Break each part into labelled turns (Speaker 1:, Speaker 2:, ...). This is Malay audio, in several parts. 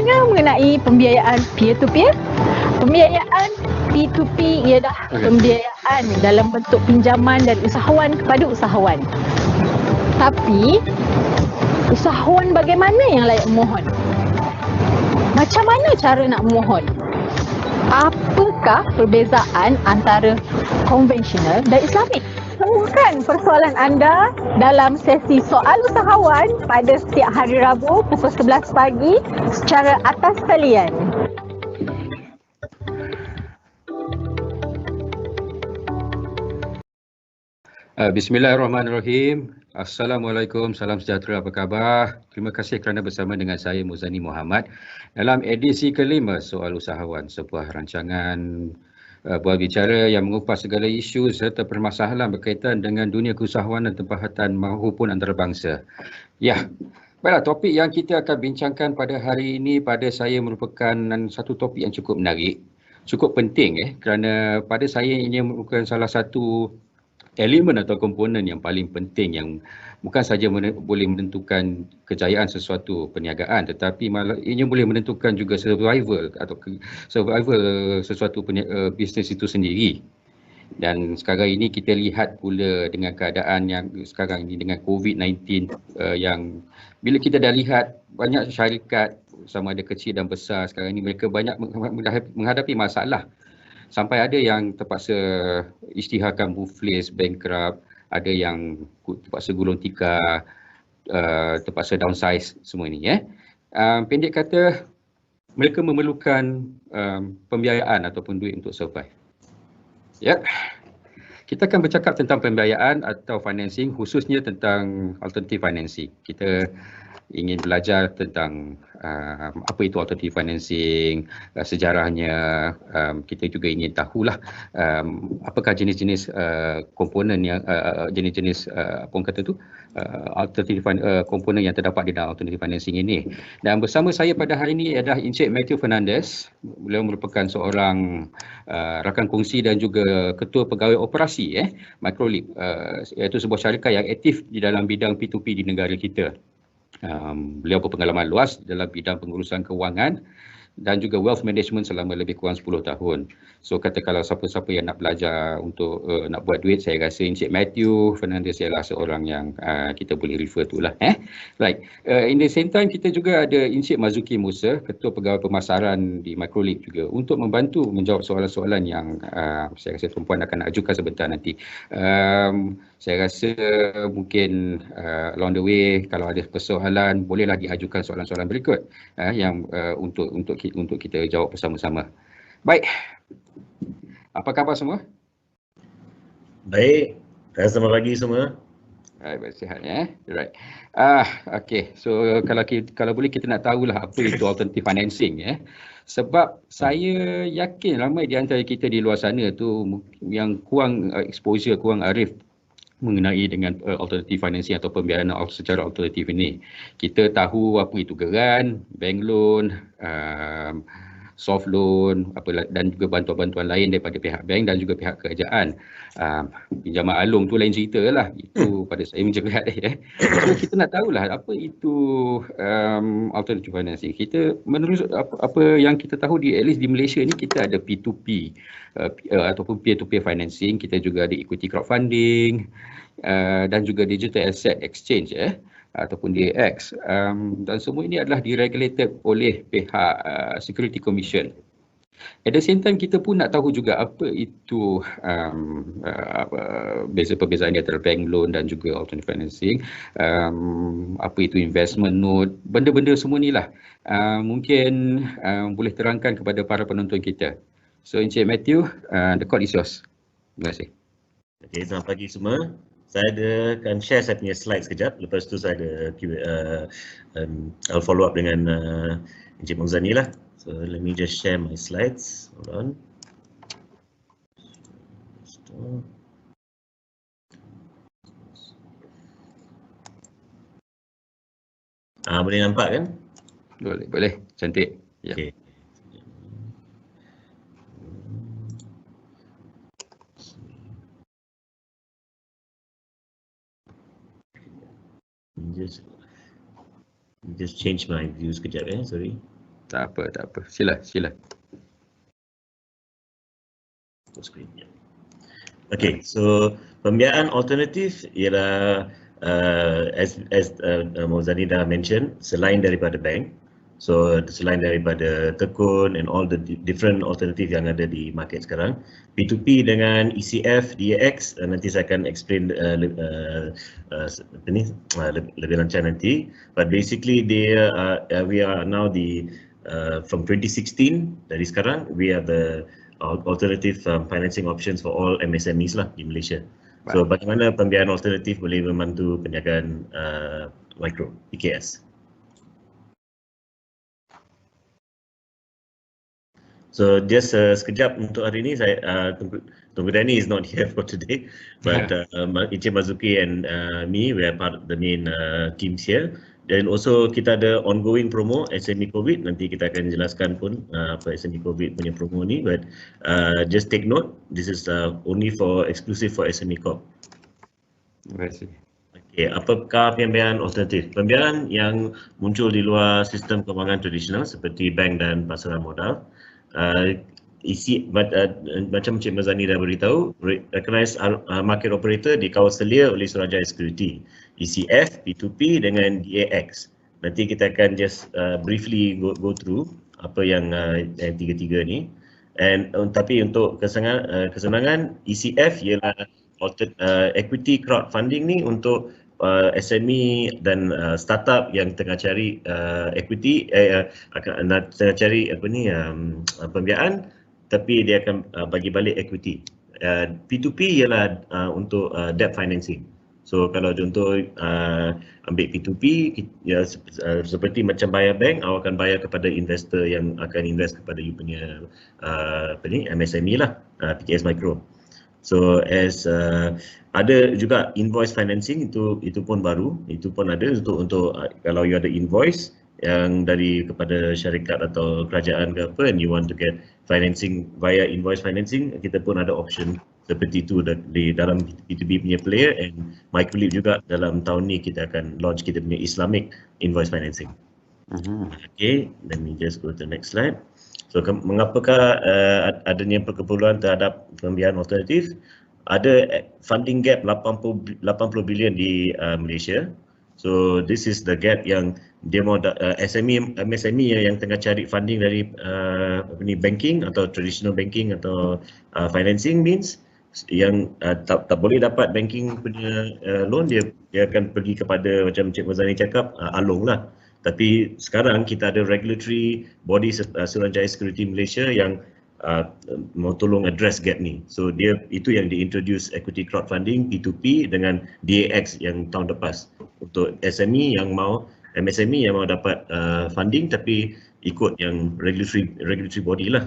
Speaker 1: dengar mengenai pembiayaan peer-to-peer? Pembiayaan P2P ialah pembiayaan dalam bentuk pinjaman dari usahawan kepada usahawan. Tapi, usahawan bagaimana yang layak memohon? Macam mana cara nak memohon? Apakah perbezaan antara konvensional dan Islamik? Temukan persoalan anda dalam sesi Soal Usahawan pada setiap hari Rabu pukul 11 pagi secara atas talian.
Speaker 2: Bismillahirrahmanirrahim. Assalamualaikum, salam sejahtera, apa khabar? Terima kasih kerana bersama dengan saya Muzani Muhammad dalam edisi kelima Soal Usahawan, sebuah rancangan buat bicara yang mengupas segala isu serta permasalahan berkaitan dengan dunia keusahawanan tempatan maupun antarabangsa. Ya, baiklah, topik yang kita akan bincangkan pada hari ini pada saya merupakan satu topik yang cukup menarik, cukup penting kerana pada saya ini merupakan salah satu elemen atau komponen yang paling penting yang bukan saja boleh menentukan kejayaan sesuatu perniagaan, tetapi malah ia boleh menentukan juga survival sesuatu bisnes itu sendiri. Dan sekarang ini kita lihat pula dengan keadaan yang sekarang ini dengan COVID-19 yang bila kita dah lihat banyak syarikat sama ada kecil dan besar sekarang ini mereka banyak menghadapi masalah. Sampai ada yang terpaksa isytiharkan muflis, bankrupt, ada yang terpaksa gulung tikar, terpaksa downsize semua ini. Pendek kata, mereka memerlukan pembiayaan ataupun duit untuk survive. Ya, kita akan bercakap tentang pembiayaan atau financing, khususnya tentang alternative financing. Kita ingin belajar tentang apa itu alternative financing, sejarahnya. Kita juga ingin tahulah apakah jenis-jenis komponen yang jenis-jenis apa orang kata tu alternative komponen yang terdapat di dalam alternative financing ini. Dan bersama saya pada hari ini adalah Encik Matthew Fernandez. Beliau merupakan seorang rakan kongsi dan juga ketua pegawai operasi Microleap, iaitu sebuah syarikat yang aktif di dalam bidang P2P di negara kita. Beliau berpengalaman luas dalam bidang pengurusan kewangan dan juga wealth management selama lebih kurang 10 tahun. So kata kalau siapa-siapa yang nak belajar untuk nak buat duit, saya rasa Encik Matthew Fernandez ialah seorang yang kita boleh refer tu lah. Right. In the same time kita juga ada Encik Mazuki Musa, Ketua Pegawai Pemasaran di Microleap juga, untuk membantu menjawab soalan-soalan yang saya rasa tuan-puan akan ajukan sebentar nanti. Saya rasa mungkin along the way kalau ada persoalan bolehlah diajukan soalan-soalan berikut yang untuk kita jawab bersama-sama. Baik. Apa khabar semua?
Speaker 3: Baik. Selamat pagi semua.
Speaker 2: Baik, sihat Right. Okay. So kalau boleh kita nak tahulah apa itu alternative financing Sebab saya yakin ramai di antara kita di luar sana tu yang kurang exposure, kurang arif mengenai dengan alternative financing atau pembiayaan secara alternatif ini. Kita tahu apa itu geran, bank loan, soft loan, dan juga bantuan-bantuan lain daripada pihak bank dan juga pihak kerajaan. Pinjaman alung tu lain cerita lah. Itu pada saya menjerat. So kita nak tahulah apa itu alternative financing. Kita menurut apa yang kita tahu at least di Malaysia ni kita ada P2P ataupun peer-to-peer financing. Kita juga ada equity crowdfunding dan juga digital asset exchange ataupun DAX, dan semua ini adalah diregulated oleh pihak Security Commission. At the same time kita pun nak tahu juga apa itu perbezaan antara bank loan dan juga alternative financing, apa itu investment note, benda-benda semua ni lah mungkin boleh terangkan kepada para penonton kita. So Encik Matthew, the court is yours. Terima kasih.
Speaker 3: Okay, selamat pagi semua. Saya akan share saya punya slide sekejap. Lepas tu saya ada I'll follow up dengan Encik Muzani lah. So let me just share my slides. Hold on. Boleh nampak kan?
Speaker 2: Boleh. Cantik. Ya.
Speaker 3: Okay. Just change my view sekejap sorry.
Speaker 2: Tak apa. Sila.
Speaker 3: Screen. Okay, so pembiayaan alternatif ialah as Mauzani dah mention, selain daripada bank, so selain daripada tekun and all the different alternative yang ada di market sekarang, P2P dengan ECF, DAX, nanti saya akan explain lebih lancar nanti. But basically we are now from 2016, dari sekarang we are the alternative financing options for all MSMEs lah di Malaysia. So bagaimana pembiayaan alternatif boleh membantu perniagaan mikro, PKS. So just sekejap untuk hari ini, saya Tunggu Danny is not here for today, but Encik Mazuki and me, we are part of the main teams here. Dan also kita ada ongoing promo SME COVID, nanti kita akan jelaskan pun apa SME COVID punya promo ni, but just take note, this is only exclusive for SME Corp.
Speaker 2: Terima kasih.
Speaker 3: Okay, apakah pembiayaan alternatif? Pembiayaan yang muncul di luar sistem kewangan tradisional seperti bank dan pasaran modal. Macam Encik Mazani dah beritahu, recognized market operator dikawal oleh Suruhanjaya Security, ECF, P2P dengan DAX. Nanti kita akan just briefly go through apa yang tiga-tiga ni. Tapi untuk kesenangan, ECF ialah equity crowdfunding ni untuk SME dan startup yang tengah cari equity, tengah cari pembiayaan, tapi dia akan bagi balik equity. P2P ialah untuk debt financing. So kalau contoh ambil P2P, seperti macam bayar bank, awak akan bayar kepada investor yang akan invest kepada you punya MSME lah, PKS Micro. So ada juga invoice financing, itu pun baru, itu pun ada untuk kalau you ada invoice yang kepada syarikat atau kerajaan ke apa, and you want to get financing via invoice financing, kita pun ada option seperti itu di dalam P2B punya player. And Microleap juga dalam tahun ni kita akan launch kita punya Islamic invoice financing. Okay, let me just go to the next slide. So mengapakah adanya perkeperluan terhadap pembiayaan alternatif? Ada funding gap 80 bilion di Malaysia. So this is the gap yang dia mau MSME yang tengah cari funding dari banking atau traditional banking atau financing means yang tak boleh dapat banking punya loan, dia akan pergi kepada macam Cik Mazani cakap alung lah. Tapi sekarang kita ada regulatory body Suruhanjaya Security Malaysia yang mau tolong address gap ni. So itu yang diintroduce equity crowdfunding P2P dengan DAX yang tahun lepas untuk MSME yang mau dapat funding tapi ikut yang regulatory body lah.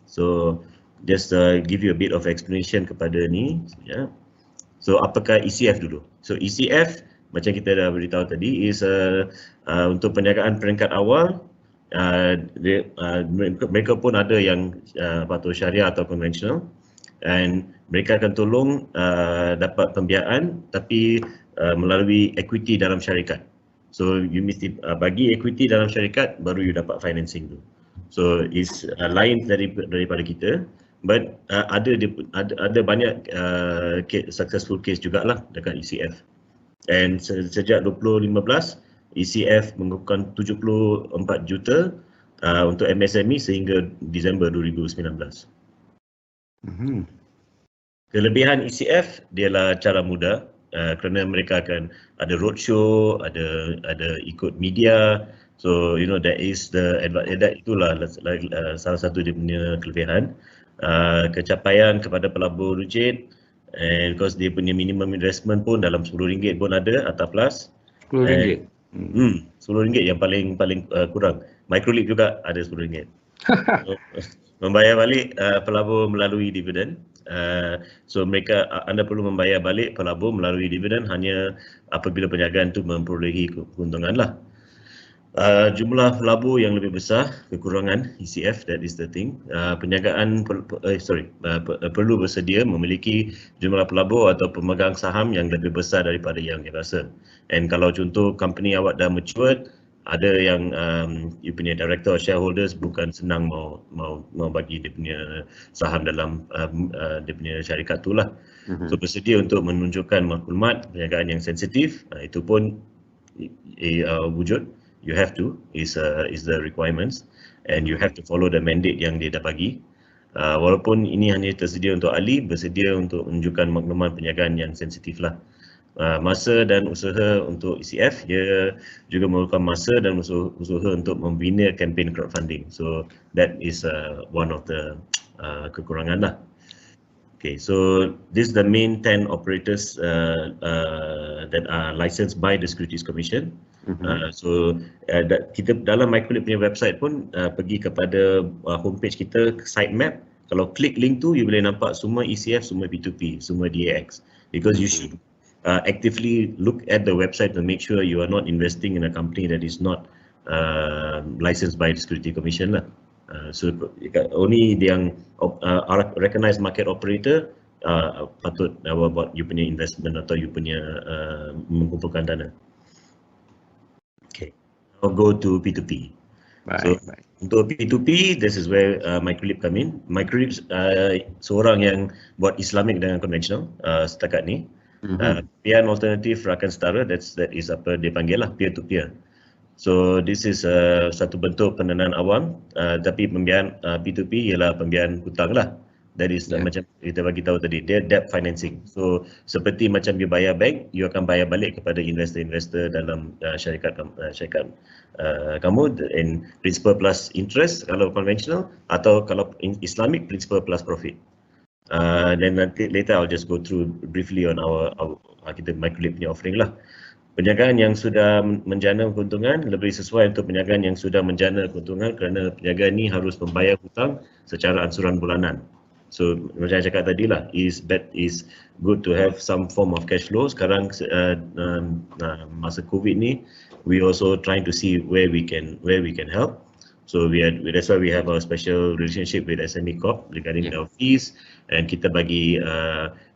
Speaker 3: So just give you a bit of explanation kepada ni. So apakah ECF dulu? So ECF macam kita dah beritahu tadi is untuk perniagaan peringkat awal. Mereka pun ada yang syariah atau konvensional, and mereka akan tolong dapat pembiayaan tapi melalui equity dalam syarikat. So you mesti bagi equity dalam syarikat baru you dapat financing tu. So is lain daripada kita, but ada banyak successful case jugalah dekat ECF. And sejak 2015 ECF mengukuhkan 74 juta untuk MSME sehingga Disember 2019. Kelebihan ECF dialah cara mudah, kerana mereka akan ada roadshow, ada ikut media. So that is itulah salah satu dia punya kelebihan. Kecapaian kepada pelabur runcit, and because dia punya minimum investment pun dalam RM10 pun ada atau plus.
Speaker 2: RM10.
Speaker 3: RM10 yang paling kurang. Microleap juga ada RM10. Membayar balik pelabur melalui dividen. So anda perlu membayar balik pelabur melalui dividen hanya apabila perniagaan itu memperolehi keuntungan lah. Jumlah pelabur yang lebih besar, kekurangan ECF, that is the thing. Perniagaan perlu bersedia memiliki jumlah pelabur atau pemegang saham yang lebih besar daripada yang biasa. And kalau contoh company awak dah matured, Ada yang you punya director or shareholders bukan senang mau bagi dia punya saham dalam dia punya syarikat tu lah. So bersedia untuk menunjukkan maklumat perniagaan yang sensitif, itu pun wujud. You have to is the requirements, and you have to follow the mandate yang dia dah bagi. Walaupun ini hanya tersedia untuk ahli, bersedia untuk menunjukkan maklumat perniagaan yang sensitif lah. Masa dan usaha untuk ECF, dia juga memerlukan masa dan usaha untuk membina kempen crowdfunding. So that is one of the kekurangan lah. Okay, so this is the main 10 operators that are licensed by the Securities Commission. Kita dalam Microleap punya website pun pergi kepada homepage kita, site map. Kalau klik link tu, you boleh nampak semua ECF, semua P2P, semua DAX. Because you should actively look at the website to make sure you are not investing in a company that is not licensed by the Security Commission lah. So only yang recognized market operator patut buat you punya investment atau you punya mengumpulkan dana. Okay, I'll go to P2P. Untuk P2P, this is where Microleap come in. Microleap seorang yang buat Islamic dengan konvensional setakat ni. Pembiayaan alternatif rakan setara, that is apa dia panggil lah, peer to peer. So this is satu bentuk pendanaan awam, tapi pembiayaan P2P ialah pembiayaan hutang lah. That is macam kita bagi tahu tadi, dia debt financing. So seperti macam you bayar bank, you akan bayar balik kepada investor-investor dalam syarikat kamu, in principal plus interest kalau conventional, atau kalau Islamic principal plus profit. Then nanti later I'll just go through briefly on our kita Microleap punya offering lah. Perniagaan yang sudah menjana keuntungan lebih sesuai untuk perniagaan yang sudah menjana keuntungan, kerana perniagaan ni harus membayar hutang secara ansuran bulanan. So macam saya cakap tadi lah, is good to have some form of cash flow. Sekarang masa COVID ni, we also trying to see where we can help. So that's why we have our special relationship with SME Corp regarding our fees, and kita bagi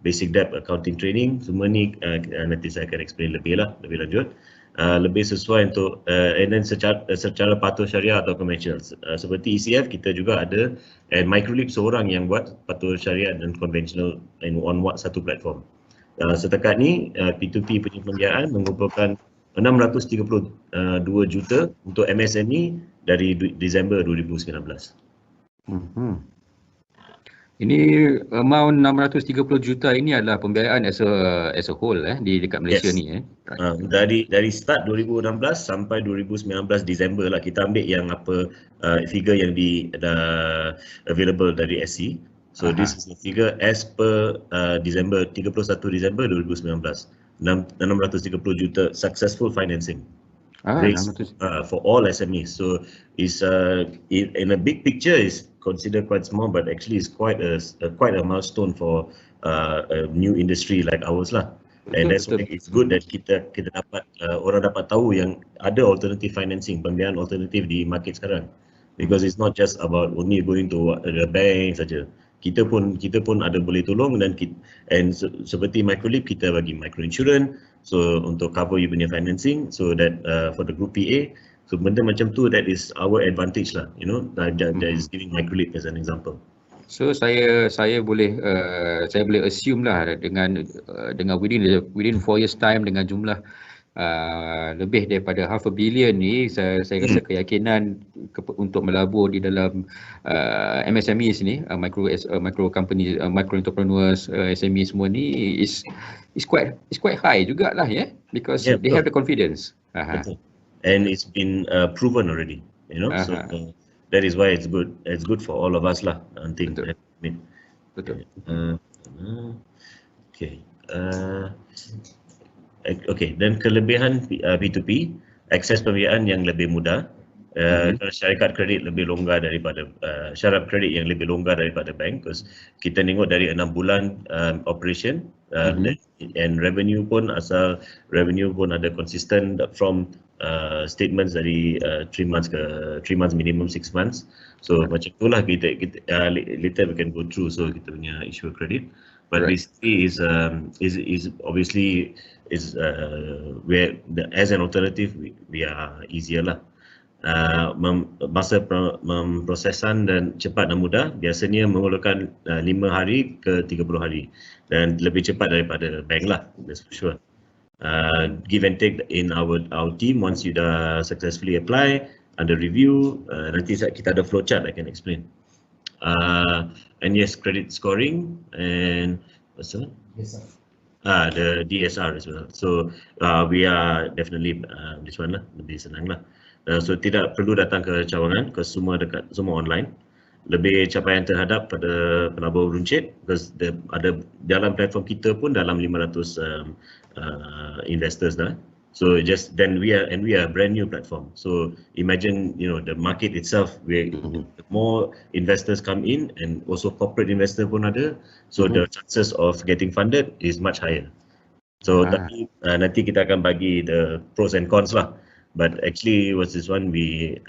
Speaker 3: basic debt accounting training. Semua ni nanti saya akan explain lebih lanjut. Lebih sesuai untuk and then secara patuh syariah atau conventional. Seperti ECF kita juga ada, and Microleap seorang yang buat patuh syariah dan conventional on satu platform. Setakat ni P2P punya pembiayaan mengumpulkan 632 juta untuk MSME dari Disember 2019.
Speaker 2: Ini amount 630 juta ini adalah pembiayaan as a whole di dekat Malaysia ni.
Speaker 3: Dari start 2016 sampai 2019 Disember lah, kita ambil yang apa figure yang available dari SC. So this is the figure as per 31 Disember 2019. 630 juta successful financing for all SMEs. So is in a big picture is considered quite small, but actually is quite a milestone for a new industry like ours lah. And that's why it's good that kita dapat orang dapat tahu yang ada alternative financing, pembiayaan alternatif di market sekarang, because it's not just about only going to the bank saja. Kita pun ada boleh tolong, dan seperti Microleap kita bagi micro insurance, so untuk cover you punya financing, so that for the group PA, so benda macam tu, that is our advantage lah, that is giving Microleap as an example.
Speaker 2: So saya boleh assume lah dengan within 4 years time, dengan jumlah lebih daripada $500 million ni, saya rasa keyakinan untuk melabur di dalam MSMEs ni, micro companies, micro entrepreneurs, SME semua ni is quite high jugalah, because they have the confidence.
Speaker 3: And it's been proven already, so that is why it's good for all of us lah, I think.
Speaker 2: Betul.
Speaker 3: Okay, dan kelebihan P2P, akses pembiayaan yang lebih mudah, syarikat kredit lebih longgar daripada syarat kredit yang lebih longgar daripada bank, because kita tengok dari 6 bulan operation, and revenue pun ada consistent from statements dari 3 months minimum 6 months. So macam itulah kita later we can go through, so kita punya issue credit. but
Speaker 2: Right.
Speaker 3: basically is obviously where as an alternative we are easier lah. Masa memprosesan dan cepat dan mudah, biasanya memerlukan 5 hari ke 30 hari dan lebih cepat daripada bank lah, that's for sure. Give and take in our team. Once you dah successfully apply, under review, nanti kita ada flowchart I can explain. And yes, credit scoring and what's that? The DSR as well. So we are definitely this one lah, lebih senang lah. So tidak perlu datang ke cawangan, ke semua online. Lebih capaian terhadap pada penabur runcit, because ada dalam platform kita pun dalam 500 investors dah. So then we are a brand new platform. So imagine, the market itself, where more investors come in and also corporate investor pun ada. So the chances of getting funded is much higher. So nanti kita akan bagi the pros and cons lah. But actually, what's this one? We,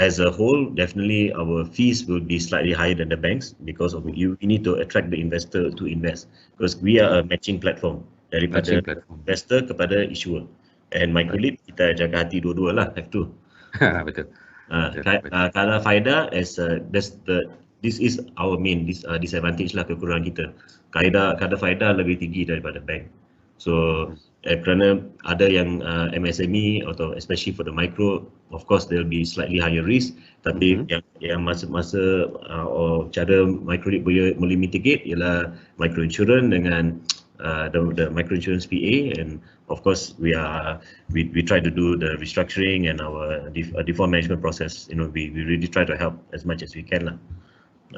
Speaker 3: as a whole, definitely our fees will be slightly higher than the banks because of we need to attract the investor to invest, because we are a matching platform daripada investor kepada issuer. And Microleap kita jaga hati dua-dua lah, have to.
Speaker 2: Betul.
Speaker 3: Kalau faedah this is our main disadvantage lah, kekurangan kita. Kadar faedah lebih tinggi daripada bank. So kerana ada yang MSME atau especially for the micro, of course there will be slightly higher risk, tapi yang masa cara Microleap boleh mitigate ialah microinsurance dengan the microinsurance PA, and of course we try to do the restructuring and our default management process. We really try to help as much as we can lah.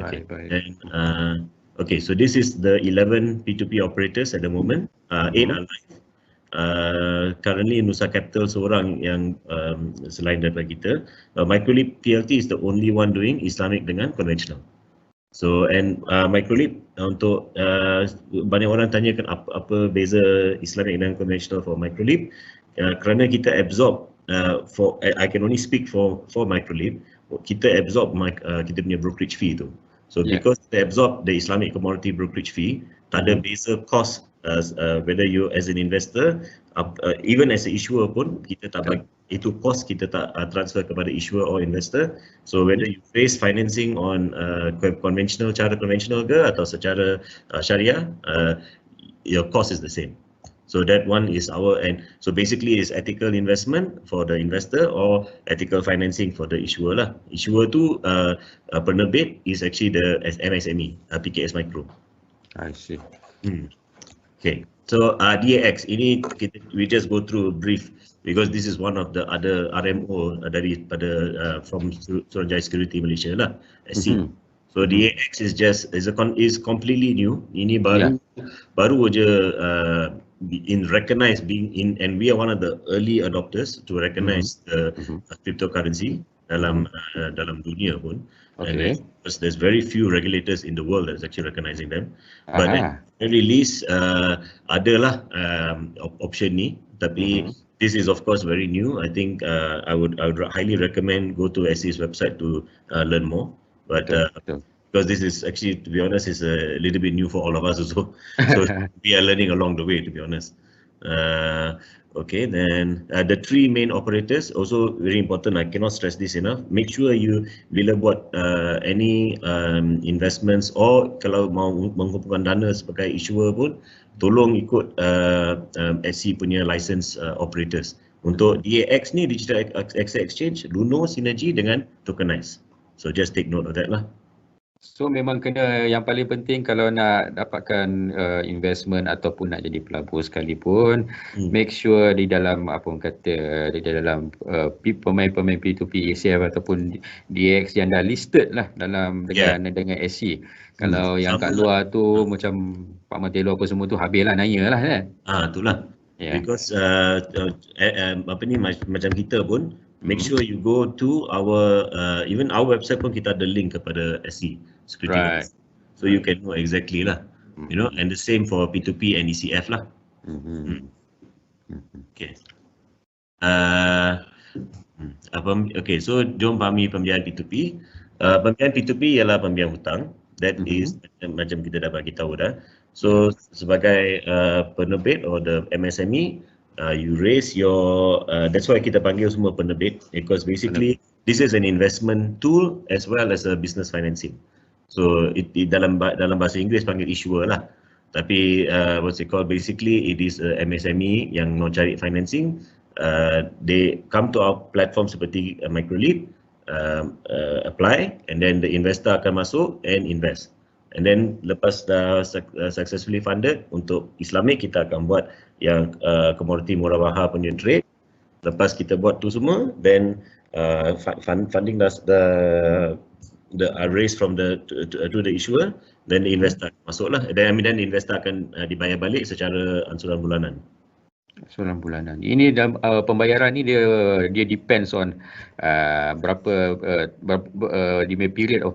Speaker 3: Okay. And, okay, so this is the 11 P2P operators at the moment. 8 are live. Currently Nusa Capital seorang yang selain daripada kita. Microleap PLT is the only one doing Islamic dengan conventional. So and Microleap untuk banyak orang tanyakan apa beza Islamic dengan conventional for Microleap. Kerana kita absorb I can only speak for Microleap. Kita absorb kita punya brokerage fee tu. So because they absorb the Islamic commodity brokerage fee, tak ada beza cost whether you as an investor, even as an issuer pun kita tak bagi itu cost, kita tak transfer kepada issuer or investor. So whether you raise financing on cara conventional ke atau secara syariah, your cost is the same. So that one is our end. So basically is ethical investment for the investor or ethical financing for the issuer lah. Issuer tu penerbit is actually the MSME, PKS Micro.
Speaker 2: I see.
Speaker 3: Okay. So DAX ini we just go through brief because this is one of the other RMO daripada from Suruhanjaya Security Malaysia lah, SC. So DAX is completely new. Ini baru je recognized and we are one of the early adopters to recognize the cryptocurrency dalam dunia pun. Okay. And there's very few regulators in the world that's actually recognizing them. But at the very least adalah option ni, tapi this is of course very new. I think I would highly recommend go to SC's website to learn more. But because this is actually, to be honest, is a little bit new for all of us also. So we are learning along the way, to be honest. Okay, then the 3 main operators also very important. I cannot stress this enough. Make sure you bila buat any investments or kalau mau mengumpulkan dana sebagai issuer pun, tolong ikut SC punya license operators. Untuk DAX ni, Digital Asset Exchange, Luno sinergi dengan tokenize. So just take note of that lah.
Speaker 2: So memang kena, yang paling penting kalau nak dapatkan investment ataupun nak jadi pelabur sekalipun, make sure di dalam di dalam pemain-pemain P2P ETF ataupun DX yang dah listed lah dalam dengan SC. Kalau yang kat luar tu macam Pak Matelo apa semua tu habis lah nanya lah kan.
Speaker 3: Itulah. Because macam kita pun make sure you go to our even our website pun kita ada link kepada SC security, so you can know exactly lah, and the same for P2P and ECF lah. Okay. Okay, so jom pahami pembiayaan P2P. Pembiayaan P2P ialah pembiayaan hutang. That is macam kita dah bagi tahu dah. So sebagai penerbit or the MSME, you raise your that's why kita panggil semua penerbit, because basically this is an investment tool as well as a business financing. So dalam bahasa Inggeris panggil issuer lah. Tapi what's it called, basically it is a MSME yang mau cari financing. They come to our platform seperti Microleap, apply, and then the investor akan masuk and invest. And then lepas dah successfully funded, untuk Islamic kita akan buat yang commodity murah bahar punya trade. Lepas kita buat tu semua, then funding the raised from to the issuer, then the investor masuklah. Then the investor akan dibayar balik secara ansuran bulanan.
Speaker 2: Ansuran bulanan. Ini dalam pembayaran ni dia depends on berapa di period of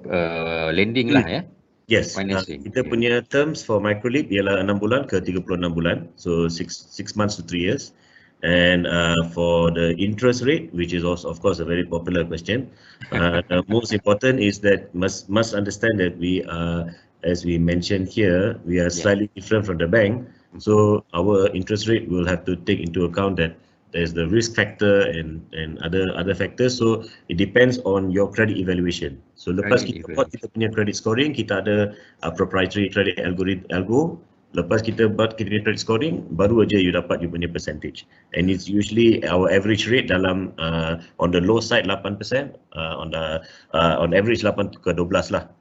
Speaker 2: lending lah ya.
Speaker 3: Yes, kita punya terms for Microleap ialah 6 bulan ke 36 bulan, so 6 months to 3 years. And for the interest rate, which is also of course a very popular question, the most important is that must understand that we are, as we mentioned here, we are slightly different from the bank. So our interest rate will have to take into account that there's the risk factor and other factors. So it depends on your credit evaluation. So lepas kita buat kita punya credit scoring, kita ada proprietary credit algo. Lepas kita buat kita punya credit scoring, baru aja you dapat you punya percentage. And it's usually our average rate dalam on the low side 8%, on average 8 ke 12 lah.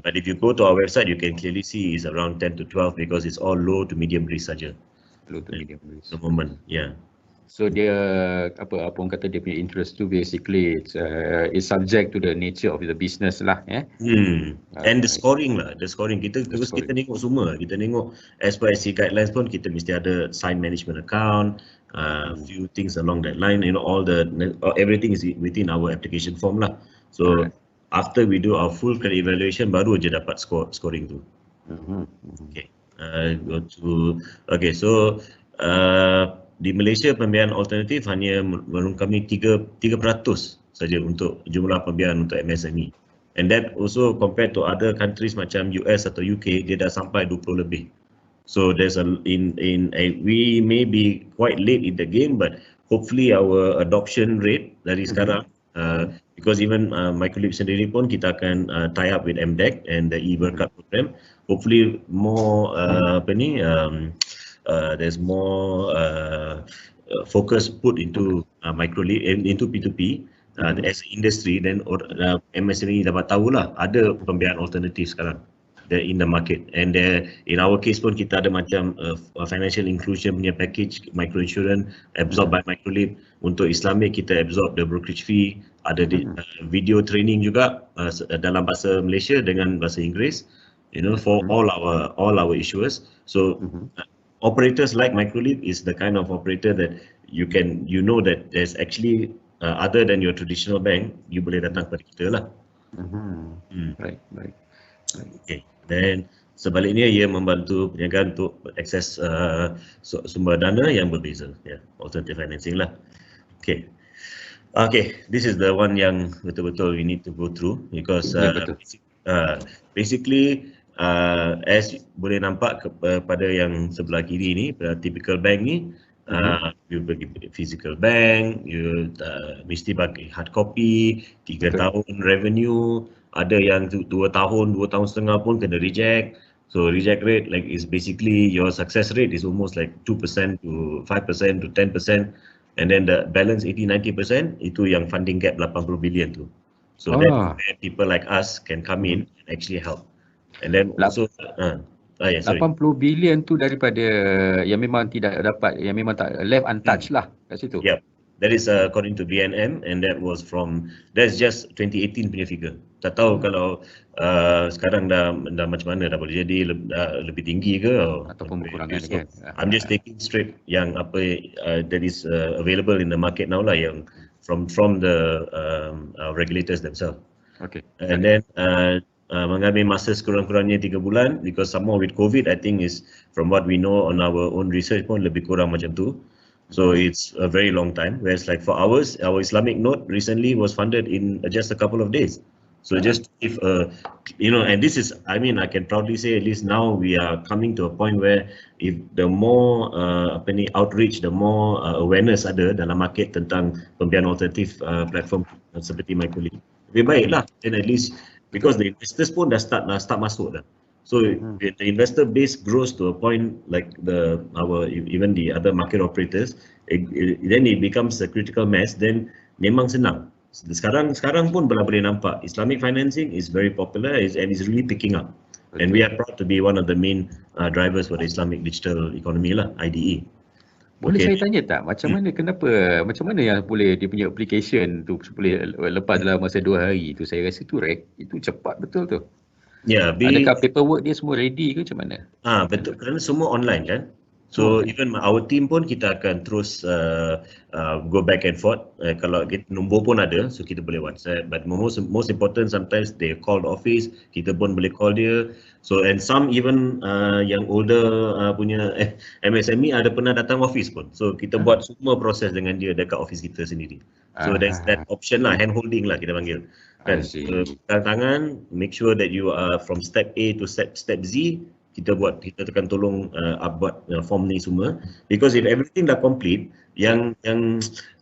Speaker 3: But if you go to our website, you can clearly see it's around 10 to 12 because it's all low to medium risk saja.
Speaker 2: Low to medium risk.
Speaker 3: The moment, yeah.
Speaker 2: So dia apa orang kata dia punya interest tu basically it's subject to the nature of the business lah
Speaker 3: and the scoring lah, the scoring kita tengok semua, kita tengok as per SC guidelines pun kita mesti ada sign management account, few things along that line, all everything is within our application form lah. So after we do our full credit evaluation, baru aja dapat scoring tu. So di Malaysia pembiayaan alternatif hanya merungkami 3% saja untuk jumlah pembiayaan untuk MSME. And that also compared to other countries macam US atau UK, dia dah sampai 20 lebih. So there's we may be quite late in the game, but hopefully our adoption rate dari sekarang, because even Microleap sendiri pun kita akan tie up with MDEC and the e-berkat program. Hopefully more there's more focus put into Microleap into P2P as an industry, then MSME dapat tahulah ada pembiayaan alternatif sekarang in the market. And in our case pun kita ada macam financial inclusion punya package, microinsurance absorbed by Microleap. Untuk Islamic kita absorb the brokerage fee, ada video training juga dalam bahasa Malaysia dengan bahasa Inggeris, for all our issuers. So operators like Microleap is the kind of operator that you know that there's actually other than your traditional bank, you boleh datang kepada kita lah.
Speaker 2: Right.
Speaker 3: Okay. Then sebaliknya ia membantu perniagaan untuk akses sumber dana yang berbeza, alternative financing lah. Okay, this is the one yang betul-betul we need to go through because basically as boleh nampak pada yang sebelah kiri ni, typical bank ni, you bagi physical bank, you mesti bagi hard copy, 3 tahun revenue, ada yang 2 tahun setengah pun kena reject. So reject rate is basically your success rate is almost like 2% to 5% to 10%, and then the balance 80-90% itu yang funding gap 80 billion tu. So that's where people like us can come in and actually help. And then also
Speaker 2: 80 billion tu daripada yang memang tidak dapat, yang memang tak left untouched lah kat situ.
Speaker 3: Yeah, that is according to BNM, and that's just 2018 punya figure. Tak tahu kalau sekarang dah macam mana, dah boleh jadi lebih tinggi ke
Speaker 2: ataupun berkurangan kan.
Speaker 3: I'm just taking straight yang apa that is available in the market now lah, yang from the regulators themselves.
Speaker 2: Okay.
Speaker 3: And then mengambil masa sekurang-kurangnya 3 bulan because somehow with COVID, I think is from what we know on our own research pun lebih kurang macam tu. So it's a very long time. Whereas like for ours, our Islamic note recently was funded in just a couple of days. So just if and this is, I mean, I can proudly say at least now we are coming to a point where if the more outreach, the more awareness ada dalam market tentang pembiayaan alternatif platform seperti Microleap, lebih baiklah. Then at least because the investors pun dah start masuk dah. So if the investor base grows to a point like even the other market operators, then it becomes a critical mass. Then memang senang. Sekarang pun boleh nampak Islamic financing is very popular and is really picking up. And we are proud to be one of the main drivers for the Islamic digital economy lah, IDE.
Speaker 2: Boleh saya tanya tak, macam mana yang boleh dia punya application tu boleh lepas dalam masa 2 hari tu? Saya rasa itu cepat betul tu.
Speaker 3: Ya,
Speaker 2: adakah paperwork dia semua ready ke macam mana?
Speaker 3: Betul, kerana semua online kan. So even our team pun kita akan terus go back and forth. Kalau nombor pun ada, so kita boleh WhatsApp. But most important, sometimes they call the office, kita pun boleh call dia. So and some even yang older punya MSME ada pernah datang office pun. So kita buat semua proses dengan dia dekat office kita sendiri. So there's that option lah, hand holding lah kita panggil. Kan, tangan, make sure that you are from step A to step Z. Kita akan tolong buat form ni semua. Because if everything dah complete, yang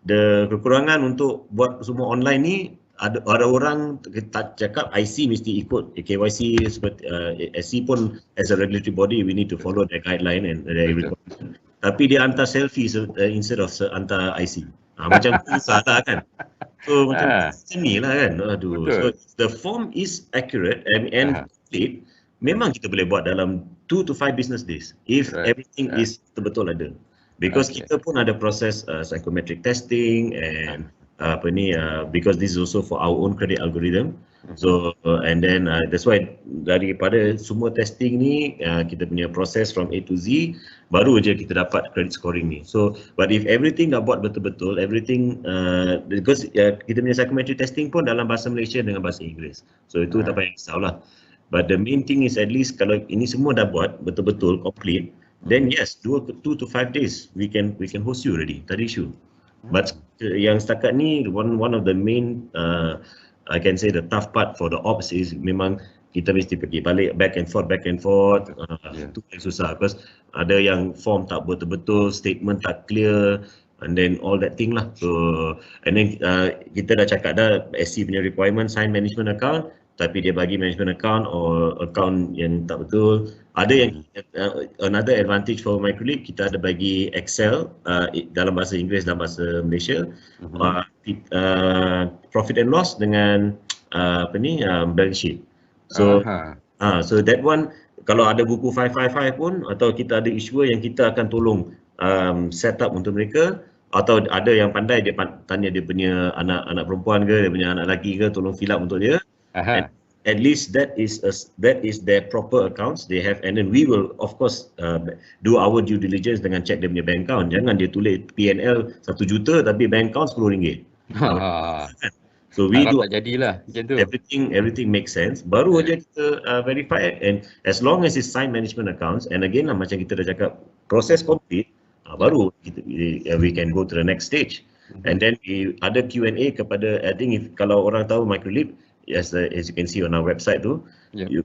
Speaker 3: the kekurangan untuk buat semua online ni, ada orang tak cakap IC mesti ikut KYC seperti SC pun as a regulatory body we need to follow their guideline and their requirement. Tapi dia hantar selfie instead of hantar IC. Macam susah lah kan. So macam ni lah kan. Aduh. So the form is accurate and complete. Memang kita boleh buat dalam 2 to 5 business days if everything is betul ada. Because kita pun ada proses psychometric testing and because this is also for our own credit algorithm. So and then that's why daripada semua testing ni kita punya proses from A to Z, baru je kita dapat credit scoring ni. So but if everything dah buat betul-betul, everything because kita punya psychometric testing pun dalam bahasa Malaysia dengan bahasa Inggeris. So itu tak payah risaulah. But the main thing is at least kalau ini semua dah buat betul-betul complete, then yes, 2 to 5 days we can host you already, tak ada issue. But yang setakat ni one of the main I can say the tough part for the ops is memang kita mesti pergi balik back and forth itu yang susah because ada yang form tak betul-betul, statement tak clear and then all that thing lah. So and then kita dah cakap dah SC punya requirement sign management account, tapi dia bagi management account or account yang tak betul. Ada yang another advantage for Microleap, kita ada bagi Excel dalam bahasa Inggeris dan bahasa Malaysia, profit and loss dengan balance sheet. So so that one kalau ada buku 555 pun atau kita ada issuer yang kita akan tolong set up untuk mereka, atau ada yang pandai dia tanya dia punya anak perempuan ke, dia punya anak lelaki ke, tolong fill up untuk dia. At least that is their proper accounts they have, and then we will of course do our due diligence dengan check dia punya bank account. Jangan dia tulis P&L 1 juta tapi bank account RM10. So we do
Speaker 2: jadilah macam tu.
Speaker 3: Everything makes sense. Baru aja kita verify, and as long as it's signed management accounts, and again lah macam kita dah cakap, proses complete, baru we can go to the next stage. And then ada Q&A kepada, I think if kalau orang tahu Microleap, as you can see on our website tu, you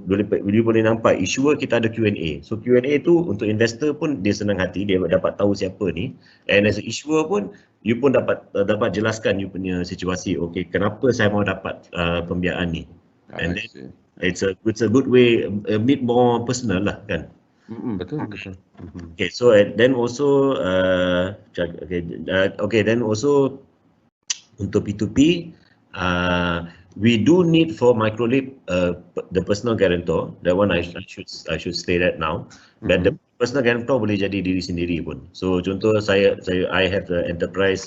Speaker 3: boleh nampak issuer kita ada Q&A. So Q&A tu untuk investor pun dia senang hati, dia dapat tahu siapa ni, and as a issuer pun you pun dapat jelaskan you punya situasi. Okay, kenapa saya mau dapat pembiayaan ni, and then it's a good way, a bit more personal lah kan.
Speaker 2: Betul.
Speaker 3: Okay, so then also then also untuk P2P, we do need for Microleap the personal guarantor. That one I should say that now. That the personal guarantor boleh jadi diri sendiri pun. So contoh I have the enterprise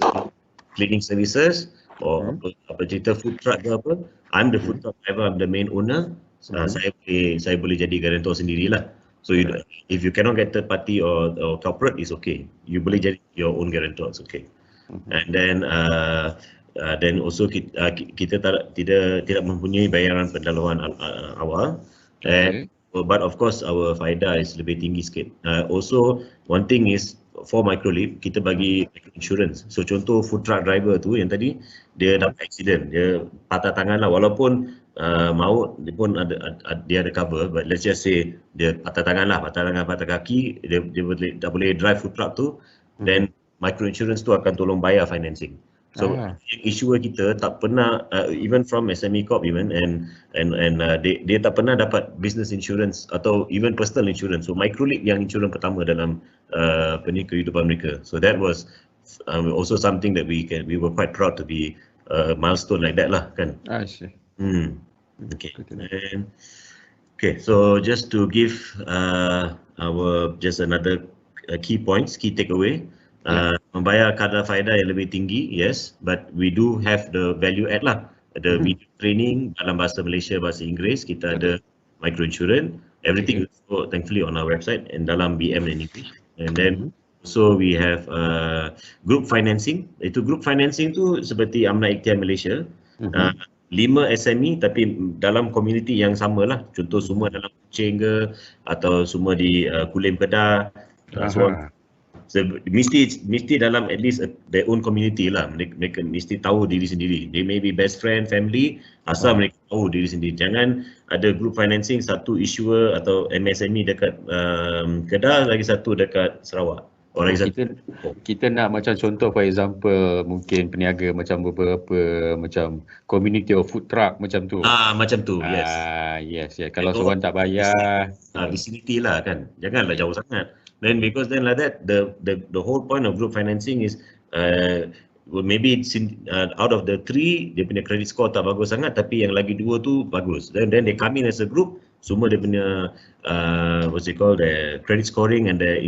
Speaker 3: cleaning services or apa cerita food truck ke apa. I'm the food truck driver, I'm the main owner. Saya boleh jadi guarantor sendirilah. So if you cannot get third party or corporate, it's okay. You boleh jadi your own guarantor, it's okay. And then also kita tidak mempunyai bayaran pendahuluan awal, but of course our faedah is lebih tinggi sikit. Also one thing is for Microleap kita bagi insurance. So contoh food truck driver tu yang tadi dia dapat accident, dia patah tangan lah, walaupun maut dia pun dia ada cover, but let's just say dia patah tangan lah, patah tangan, patah kaki, dia tak boleh drive food truck tu, then micro insurance tu akan tolong bayar financing. So issuer kita tak pernah even from SME Corp even and dia tak pernah dapat business insurance atau even personal insurance. So Microleap yang insurans pertama dalam kehidupan mereka. So that was also something that we were quite proud to be milestone like that lah kan.
Speaker 2: I see.
Speaker 3: Okay. And, okay, so just to give our just another key points, key takeaway. Membayar kadar faedah yang lebih tinggi, yes, but we do have the value add lah. Ada video training dalam bahasa Malaysia, bahasa Inggeris, kita ada micro insurance, everything is thankfully on our website and dalam BM dan English. And then also we have group financing. Itu group financing tu seperti Amna Ikhtiar Malaysia. 5 SME tapi dalam community yang sama lah. Contoh semua dalam Kuching ke atau semua di Kulim Kedah. So, mesti dalam at least their own community lah. Mereka mesti tahu diri sendiri. They may be best friend, family, asal mereka tahu diri sendiri. Jangan ada group financing, satu issuer atau MSME dekat Kedah, lagi satu dekat Sarawak.
Speaker 2: Kita nak macam contoh for example mungkin peniaga macam beberapa macam community of food truck macam tu.
Speaker 3: Macam tu, yes.
Speaker 2: Yes. Kalau seorang tak bayar,
Speaker 3: vicinity lah kan. Janganlah jauh sangat. Then because then like that the whole point of group financing is maybe out of the 3 dia punya credit score tak bagus sangat tapi yang lagi 2 tu bagus. Then they come in as a group, semua dia punya what's it called, the credit scoring and the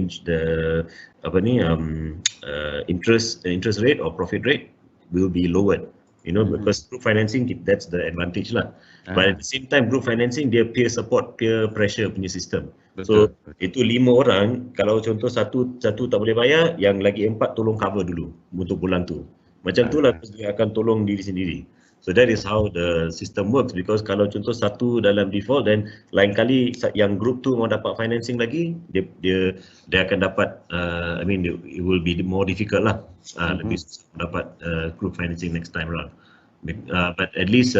Speaker 3: interest rate or profit rate will be lowered. You know, because group financing that's the advantage lah. But at the same time group financing dia peer support, peer pressure punya sistem. So itu 5 orang, kalau contoh satu tak boleh bayar, yang lagi 4 tolong cover dulu untuk bulan tu. Macam tu lah dia akan tolong diri sendiri. So that is how the system works, because kalau contoh satu dalam default dan lain kali yang group tu mau dapat financing lagi, dia akan dapat it will be more difficult lah. Lebih dapat group financing next time round. But at least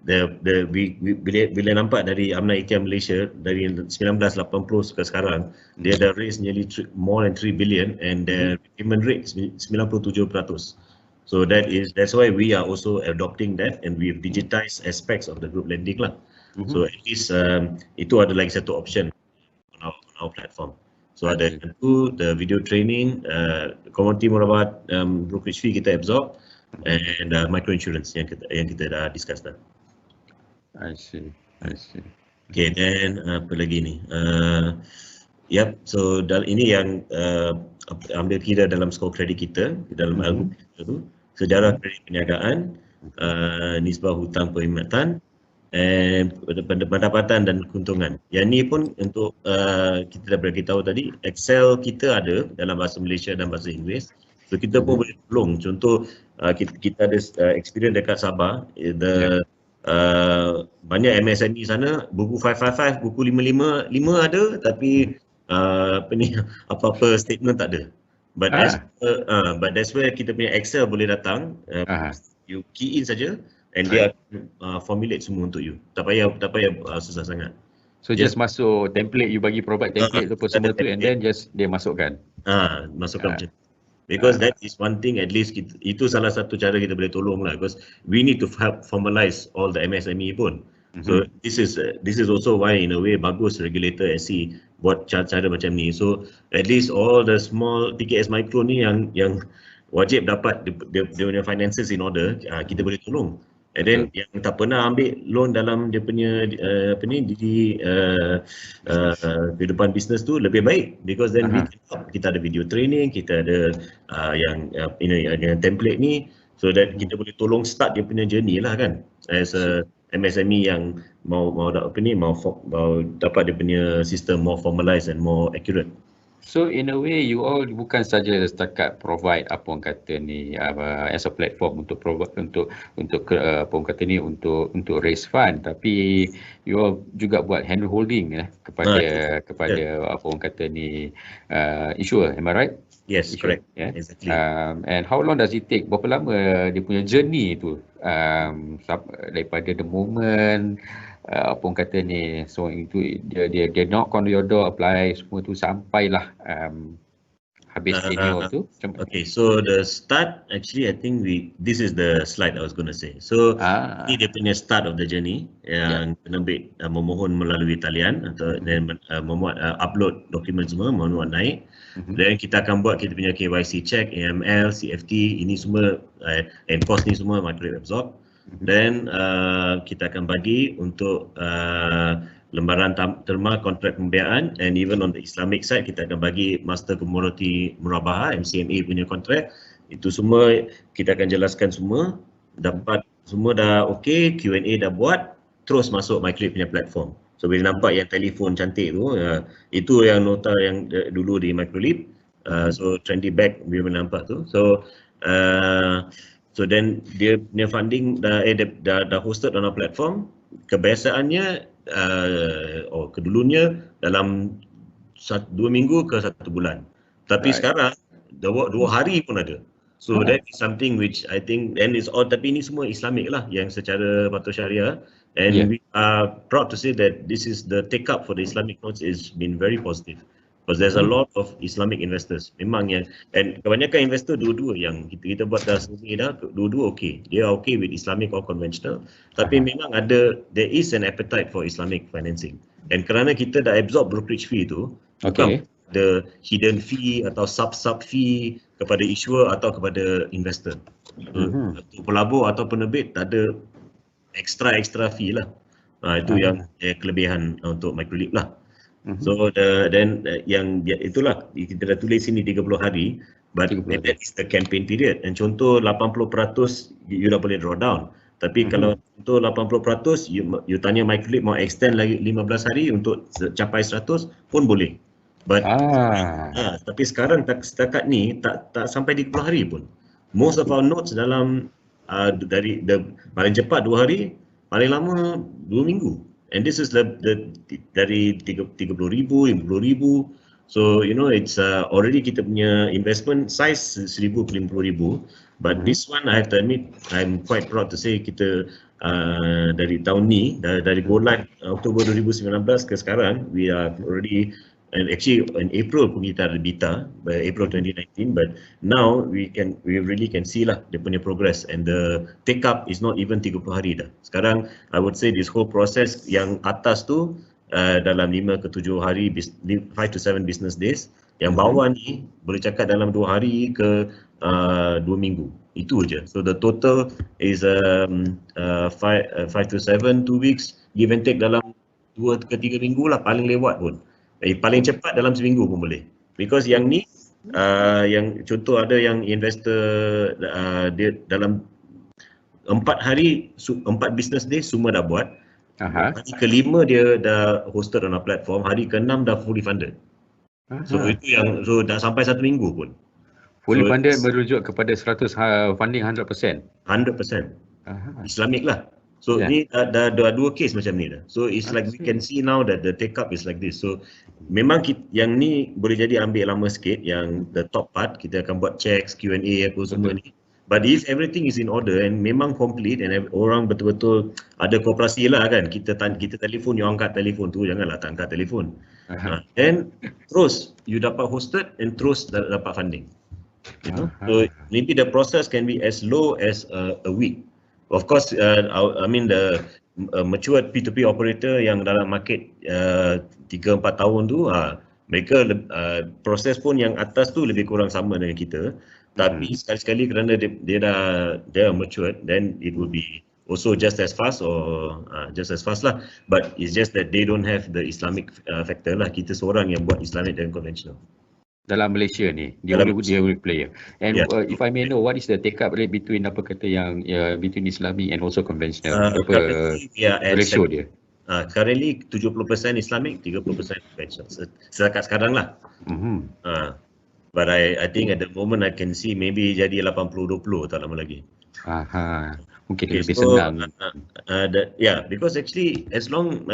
Speaker 3: bila nampak dari Amna Ikhtiar Malaysia dari 1980 ke sekarang, dia dah raise nearly more than 3 billion and the repayment rate is 97%. So that's why we are also adopting that and we have digitized aspects of the group lending lah. So at least itu ada lagi satu option on our platform. So ada itu the video training, commodity murabat, brokerage fee kita absorb, and micro insurance yang kita dah discuss dah.
Speaker 2: I see.
Speaker 3: Okay, then apa lagi ni? So ini yang ambil kira dalam skor kredit kita dalam album kita tu, sejarah kredit perniagaan, nisbah hutang perkhidmatan, pendapatan dan keuntungan. Yang ni pun untuk kita dah beritahu tadi, Excel kita ada dalam bahasa Malaysia dan bahasa Inggeris. So kita pun boleh tolong. Contoh kita ada experience dekat Sabah, banyak MSME sana buku 555, buku 555 ada tapi apa-apa statement tak ada. But that's where kita punya Excel boleh datang. You key in saja and dia formulate semua untuk you. Tak payah susah sangat.
Speaker 2: So just masuk template, you bagi provide template tu semua tu and then just dia masukkan.
Speaker 3: Masukkan macam tu. Because that is one thing, at least itu salah satu cara kita boleh tolong lah, because we need to help formalize all the MSME pun. So this is also why in a way bagus regulator SC buat cara macam ni. So at least all the small PKS micro ni yang wajib dapat dia punya finances in order, kita boleh tolong. And then yang tak pernah ambil loan dalam dia punya kehidupan bisnes tu lebih baik, because then kita ada video training, kita ada yang template ni, so that kita boleh tolong start dia punya journey lah kan, as a MSME yang mau dapat dia punya sistem more formalized and more accurate.
Speaker 2: So in a way you all bukan saja setakat provide apa orang kata ni as a platform untuk provide untuk apa orang kata ni untuk raise fund, tapi you all juga buat hand holding kepada apa orang kata ni issuer, am I right?
Speaker 3: Yes,
Speaker 2: Issuer,
Speaker 3: correct. Exactly.
Speaker 2: And how long does it take? Berapa lama dia punya journey tu daripada the moment apa orang kata ni, so itu dia knock on your door, apply semua tu sampailah habis tenure tu.
Speaker 3: Okay, so the start actually I think this is the slide I was going to say. So ini dia punya start of the journey yang penerbit memohon melalui talian atau memuat upload dokumen semua, memuat naik. Dan kita akan buat kita punya KYC check, AML, CFT, ini semua and cost ni semua Microleap absorb. Dan kita akan bagi untuk lembaran terma kontrak pembiayaan, and even on the Islamic side kita akan bagi master commodity murabaha MCMA punya kontrak. Itu semua kita akan jelaskan semua, dapat semua dah okey, Q&A dah buat, terus masuk Microleap punya platform. So bila nampak yang telefon cantik tu, itu yang nota yang dulu di Microleap. So trendy bag bila nampak tu. So then dia punya funding dah hosted on our platform. Kebiasaannya kedulunya dalam 2 minggu ke 1 bulan. Tapi sekarang 2 hari pun ada. So that is something which I think, and it's all, tapi ini semua Islamic lah yang secara patuh syariah, and we are proud to say that this is the take up for the Islamic notes is been very positive. Because there's a lot of Islamic investors. Memang yang, and kebanyakan investor dua-dua yang kita buat dah survey dah, dua-dua okay. They are okay with Islamic or conventional. Tapi memang there is an appetite for Islamic financing. And kerana kita dah absorb brokerage fee tu, the hidden fee atau sub fee kepada issuer atau kepada investor. Untuk pelabur atau penerbit tak ada extra fee lah. Itu yang kelebihan untuk Microleap lah. So itulah kita dah tulis sini 30 hari, but that is the campaign period. Dan contoh 80% you dah boleh draw down. Tapi kalau contoh 80% you tanya Microleap mau extend lagi 15 hari untuk capai 100 pun boleh. But tapi sekarang setakat ni tak sampai 30 hari pun. Most of our notes dalam dari paling cepat 2 hari, paling lama 2 minggu. And this is dari 30,000, 50,000. So it's already kita punya investment size 1,000 ke 50,000. But this one I have to admit, I'm quite proud to say kita dari tahun ni, dari go live Oktober 2019 ke sekarang, we are already, and actually in April pun kita ada beta, by April 2019, but now we really can see lah dia punya progress, and the take up is not even 30 hari dah. Sekarang I would say this whole process yang atas tu dalam 5 ke 7 hari, 5 to 7 business days. Yang bawah ni boleh cakap dalam 2 hari ke 2 minggu. Itu je. So the total is 5 to 7, 2 weeks, give and take dalam 2 ke 3 minggu lah paling lewat pun. Paling cepat dalam seminggu pun boleh. Because yang ni, yang contoh ada yang investor dia dalam 4 hari, 4 business day semua dah buat. Hari ke-5 dia dah hosted on our platform, hari ke-6 dah fully funded. So itu yang, so dah sampai 1 minggu pun.
Speaker 2: Fully funded merujuk kepada 100 funding 100%? 100%.
Speaker 3: Islamic lah. So ni dah 2 case macam ni dah. So it's like we can see now that the take up is like this. So memang yang ni boleh jadi ambil lama sikit, yang the top part kita akan buat checks, Q&A apa semua ni. But if everything is in order and memang complete and orang betul-betul ada kooperasi lah kan, kita telefon, you angkat telefon tu, janganlah tak angkat telefon. And terus you dapat hosted and terus dapat funding. So maybe the process can be as low as a week. Of course, I mean the matured P2P operator yang dalam market 3-4 tahun tu, mereka proses pun yang atas tu lebih kurang sama dengan kita. Tapi sekali-sekali kerana dia dah matured, then it will be also just as fast or just as fast lah. But it's just that they don't have the Islamic factor lah. Kita seorang yang buat Islamic dan conventional. Dalam
Speaker 2: Malaysia ni, dia only player. And if I may know, what is the take up rate between apa kata yang between Islamic and also conventional? Apa ratio dia?
Speaker 3: Currently 70% Islamic, 30% conventional. Setakat sekarang lah. But I think at the moment I can see maybe jadi 80-20 tak lama lagi.
Speaker 2: Mungkin lebih senang.
Speaker 3: Because actually as long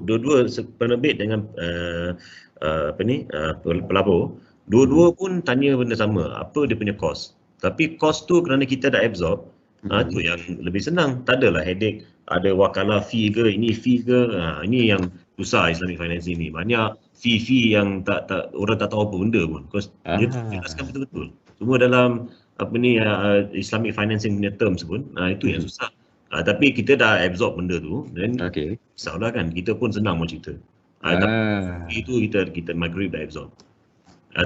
Speaker 3: dua-dua penerbit dengan pelabur, dua-dua pun tanya benda sama, apa dia punya cost. Tapi cost tu kerana kita dah absorb, tu yang lebih senang. Tak adalah headache, ada wakalah fee ke, ini fee ke, ini yang susah Islamic financing ni. Banyak fee yang orang tak tahu apa benda pun. Because dia jelaskan betul-betul. Semua dalam Islamic financing punya terms pun, itu yang susah. Tapi kita dah absorb benda tu, dan risaulah kan, kita pun senang mau cerita. Tapi itu kita Microleap dah absorb.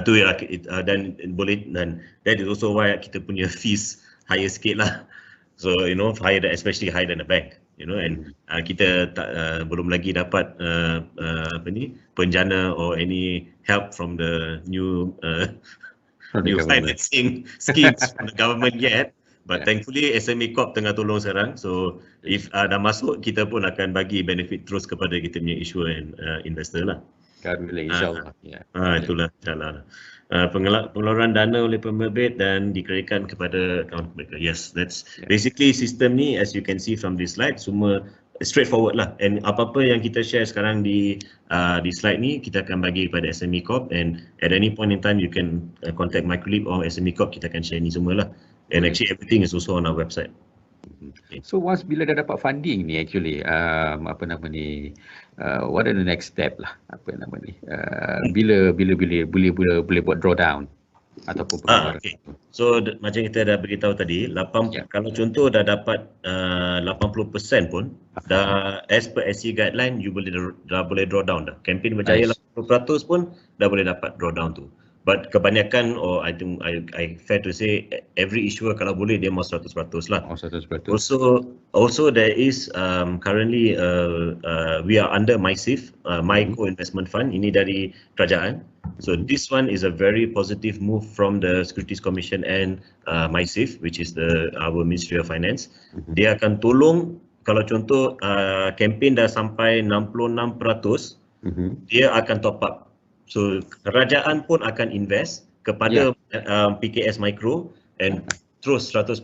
Speaker 3: Tu ya, dan boleh, dan that is also why kita punya fees higher sikit lah. So higher, especially higher than a bank. And kita belum lagi dapat penjana or any help from the new financing schemes from the government yet. But thankfully SME Corp tengah tolong sekarang. So if dah masuk, kita pun akan bagi benefit terus kepada kita punya issuer and investor lah.
Speaker 2: InsyaAllah.
Speaker 3: Itulah insyaAllah. Pengeluaran dana oleh penerbit dan dikreditkan kepada akaun mereka. Yes, that's basically sistem ni, as you can see from this slide, semua straightforward lah. And apa-apa yang kita share sekarang di slide ni, kita akan bagi kepada SME Corp, and at any point in time you can contact Microleap or SME Corp, kita akan share ni semua lah. And actually everything is also on our website.
Speaker 2: So once bila dah dapat funding ni, actually what are the next step lah, bila boleh buat drawdown ataupun pengeluaran.
Speaker 3: So macam kita dah beritahu tadi, kalau contoh dah dapat 80% pun dah as per SC guideline, you dah boleh drawdown dah. Campaign berjaya 80% pun dah boleh dapat drawdown tu. But kebanyakan, or I think I fair to say, every issuer kalau boleh dia mau 100% lah.
Speaker 2: 100%.
Speaker 3: Also there is currently we are under MySafe, Micro Investment Fund. Ini dari kerajaan. So this one is a very positive move from the Securities Commission and MySafe, which is our Ministry of Finance. Dia akan tolong kalau contoh campaign dah sampai 66%, dia akan top up. So kerajaan pun akan invest kepada PKS Micro, and terus 100%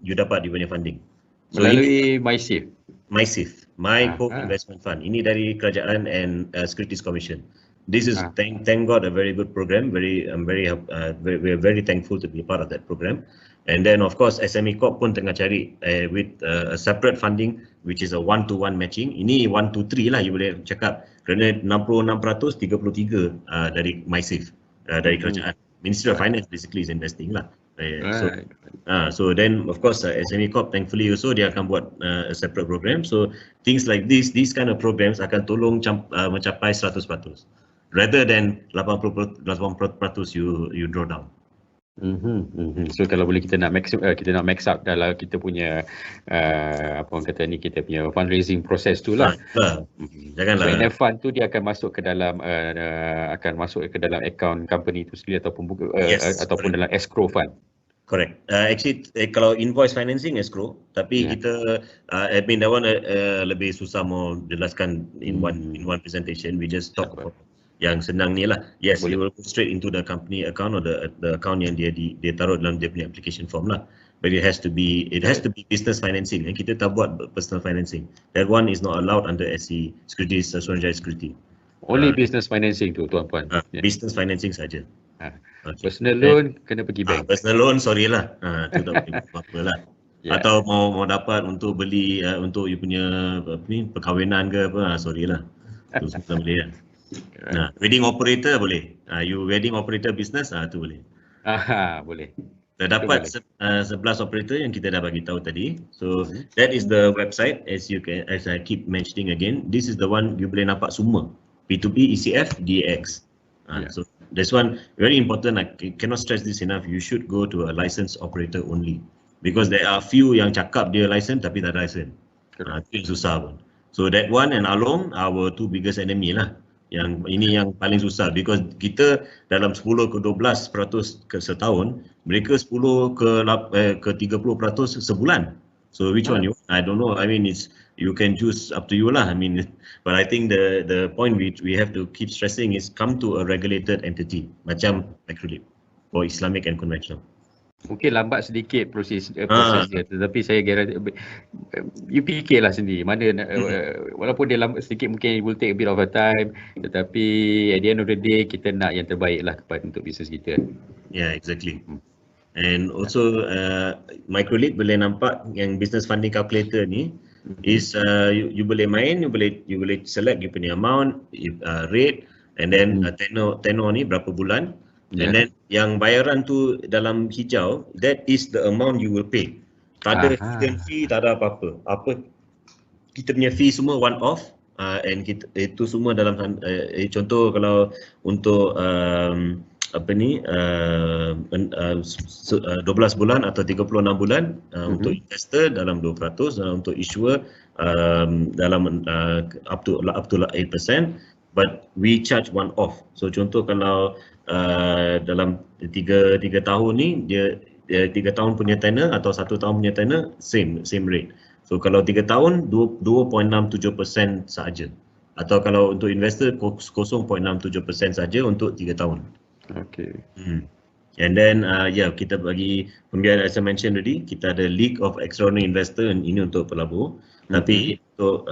Speaker 3: you dapat dia punya funding. So
Speaker 2: melalui MySafe,
Speaker 3: Micro Investment Fund. Ini dari kerajaan and Securities Commission. This is thank God a very good program. We are very thankful to be a part of that program. And then of course SME Corp pun tengah cari with a separate funding, which is a 1-to-1 matching. Ini 1-to-3 lah, you boleh cakap, kerana 66%, 33 dari MySafe, dari kerajaan. Ministry of Finance basically is investing lah. So then of course SME Corp thankfully also dia akan buat a separate program. So things like these kind of programs akan tolong mencapai 100%, rather than 80% you draw down.
Speaker 2: So kalau boleh kita nak max out dalam kita punya kita punya fundraising proses tu lah.
Speaker 3: Janganlah.
Speaker 2: So in fund tu dia akan masuk ke dalam account company tu sendiri ataupun ataupun dalam escrow fund.
Speaker 3: Correct. Actually kalau invoice financing escrow, tapi kita admin that one lebih susah mau jelaskan in one presentation. We just talk about yang senang ni lah. Yes, you will go straight into the company account or the account yang dia taruh dalam dia punya application form lah. But it has to be business financing. And kita tak buat personal financing. That one is not allowed under SC Securities, Suruhanjaya Security.
Speaker 2: Only business financing tu tuan-puan.
Speaker 3: Business financing saja.
Speaker 2: Personal loan kena pergi bank.
Speaker 3: Personal loan sorry lah. Tu tak boleh apa lah. Atau mau dapat untuk beli untuk you punya perkahwinan ke apa, sorry lah. Tu semua boleh lah. Wedding operator boleh. You wedding operator business, tu boleh.
Speaker 2: Boleh.
Speaker 3: Dah dapat 11 operator yang kita dah bagi tahu tadi. So that is the website, as I keep mentioning again. This is the one you boleh nampak semua. P2P, ECF, DX. So this one very important. I cannot stress this enough. You should go to a licensed operator only, because there are few yang cakap dia license tapi tak license. Itu yang susah pun. So that one and Along, our two biggest enemy lah. Yang ini yang paling susah, because kita dalam 10 ke 12% setahun, mereka 10 ke 30% sebulan. So which one you? I don't know. I mean it's you can choose, up to you lah. I mean, but I think the point which we have to keep stressing is come to a regulated entity macam Microleap for Islamic and conventional.
Speaker 2: Mungkin lambat sedikit proses dia, tetapi saya you fikirlah sendiri mana walaupun dia lambat sedikit, mungkin it will take a bit of a time, tetapi at the end of the day kita nak yang terbaik lah untuk bisnes kita.
Speaker 3: Yeah, exactly. And also Microleap boleh nampak yang business funding calculator ni is you boleh main, you boleh select you punya amount, rate, and then tenor ni berapa bulan. And then yang bayaran tu dalam hijau, that is the amount you will pay. Tak ada hidden fee, tak ada apa-apa. Kita punya fee semua one off, and kita, itu semua dalam contoh kalau untuk 12 bulan atau 36 bulan untuk investor dalam 2%, dan untuk issuer dalam up to 8%, but we charge one off. So contoh kalau dalam 3 tahun ni dia 3 tahun punya tenor atau 1 tahun punya tenor same rate. So kalau 3 tahun 2.67% saja, atau kalau untuk investor 0.67% saja untuk 3 tahun.
Speaker 2: Okay.
Speaker 3: And then kita bagi pembiayaan, as I mentioned tadi, kita ada League of Extraordinary Investor, ini untuk pelabur. Tapi untuk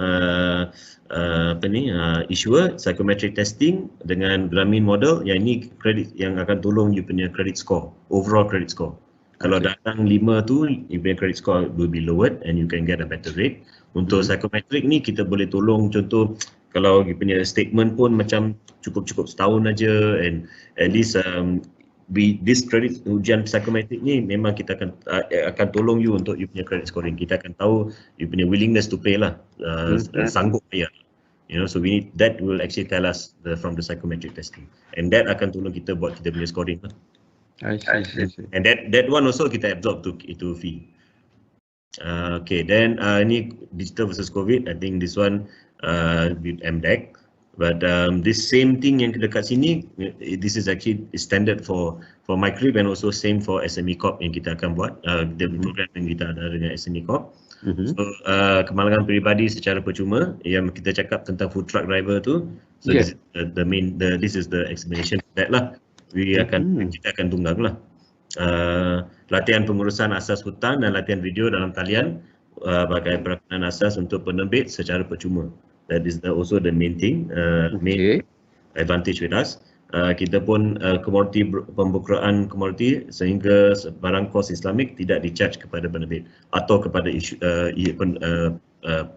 Speaker 3: issuer, psychometric testing dengan Grameen model, yang ini kredit yang akan tolong you punya credit score, overall credit score. Kalau datang 5 tu, you punya credit score will be lowered and you can get a better rate. Untuk psychometric ni kita boleh tolong, contoh kalau you punya statement pun macam cukup setahun aja, and at least this credit ujian psikometrik ni memang kita akan tolong you untuk you punya credit scoring. Kita akan tahu you punya willingness to pay lah, sanggup bayar. You know, so we need, that will actually tell us from the psychometric testing, and that akan tolong kita buat kita punya scoring lah.
Speaker 2: I see.
Speaker 3: And that one also kita absorb itu fee. Okay, then ini digital versus COVID. I think this one with MDEC. But this same thing yang dekat sini, this is actually standard for Microleap, and also same for SME Corp yang kita akan buat, the program yang kita ada dengan SME Corp. So kemalangan peribadi secara percuma yang kita cakap tentang food truck driver tu. So this is this is the explanation of that lah. Kita akan tunggang lah. Latihan pengurusan asas hutang dan latihan video dalam talian bagai perakunan asas untuk penerbit secara percuma. That is also the main thing, main advantage with us. Kita pun komoditi, pembukaan komoditi sehingga barang kos Islamik tidak di-charge kepada penerbit atau kepada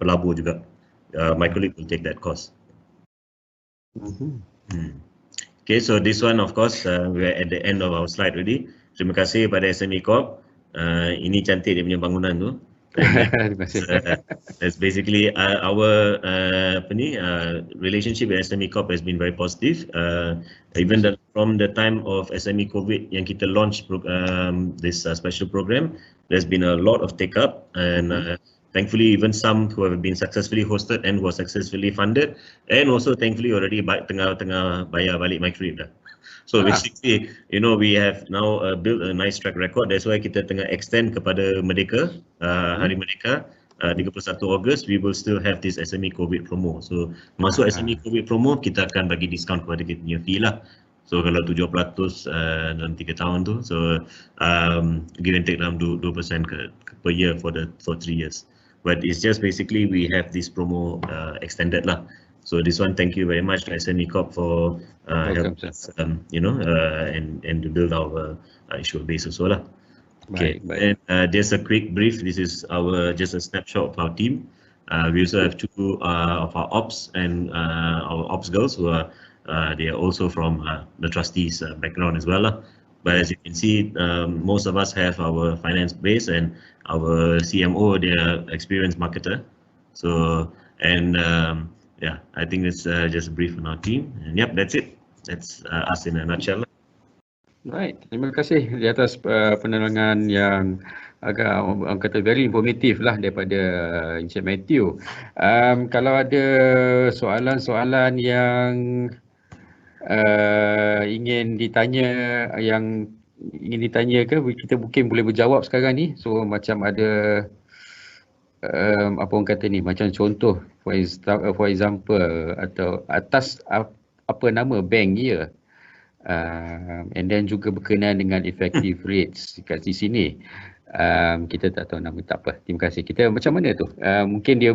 Speaker 3: pelabur juga. Microleap will take that cost. Okay, so this one of course we are at the end of our slide already. Terima kasih kepada SME Corp. Ini cantik dia punya bangunan tu. That's basically our relationship with SME Corp has been very positive. Even from the time of SME COVID yang kita launch this special program, there's been a lot of take up, and thankfully even some who have been successfully hosted and were successfully funded, and also thankfully already tengah bayar balik Microleap dah. So basically, you know, we have now built a nice track record. That's why kita tengah extend kepada Merdeka, Hari Merdeka, 31 Ogos, we will still have this SME COVID promo. So masuk SME COVID promo, kita akan bagi diskaun kepada kita punya fee lah. So kalau 7% dalam 3 tahun tu, so give and take dalam 2% per year for 3 years. But it's just basically we have this promo extended lah. So this one, thank you very much to SME Corp for helping us, you know, and to build our issuer base also lah. Okay, and just a quick brief. This is just a snapshot of our team. We also have 2 of our ops and our ops girls who are they are also from the trustees background as well lah. But as you can see, most of us have our finance base, and our CMO, they are experienced marketer. So and yeah, I think it's just a brief on our team, and yep, that's it. That's us in a nutshell.
Speaker 2: Right, terima kasih di atas penerangan yang agak orang kata very informatif lah daripada Encik Matthew. Kalau ada soalan-soalan yang ingin ditanya ke, kita mungkin boleh berjawab sekarang ni. So macam ada apa orang kata ni, macam contoh for example atau atas apa nama bank dia, and then juga berkenaan dengan effective rates kat di sini. Kita tak tahu nama, tak apa, terima kasih. Kita macam mana tu, mungkin dia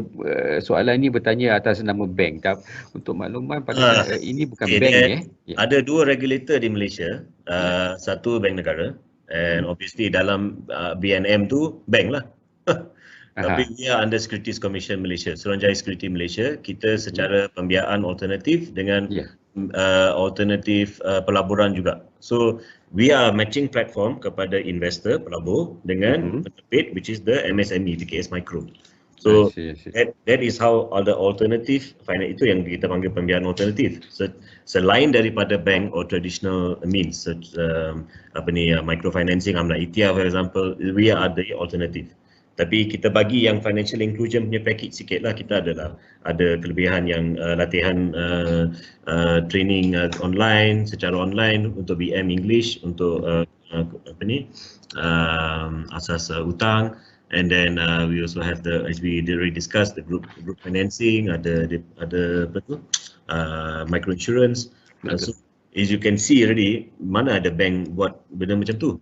Speaker 2: soalan ni bertanya atas nama bank. Untuk makluman pada ini bukan bank
Speaker 3: Ada dua regulator di Malaysia, satu bank negara, and obviously dalam BNM tu bank lah. Tapi dia under Securities Commission Malaysia, Suruhanjaya Security Malaysia. Kita secara pembiayaan alternatif dengan alternatif pelaburan juga. So we are matching platform kepada investor pelabur dengan penerbit, which is the MSME, PKS Micro. So that is how all the alternative finance, itu yang kita panggil pembiayaan alternatif. Selain daripada bank or traditional means, microfinancing, ETF for example, we are the alternative. Tapi kita bagi yang financial inclusion punya package sikit lah. Kita ada kelebihan yang latihan training online, secara online untuk BM English, untuk asas hutang, and then we also have the, as we already discussed, the group financing, ada apa tu, micro insurance. So as you can see already, mana ada bank buat benda macam tu.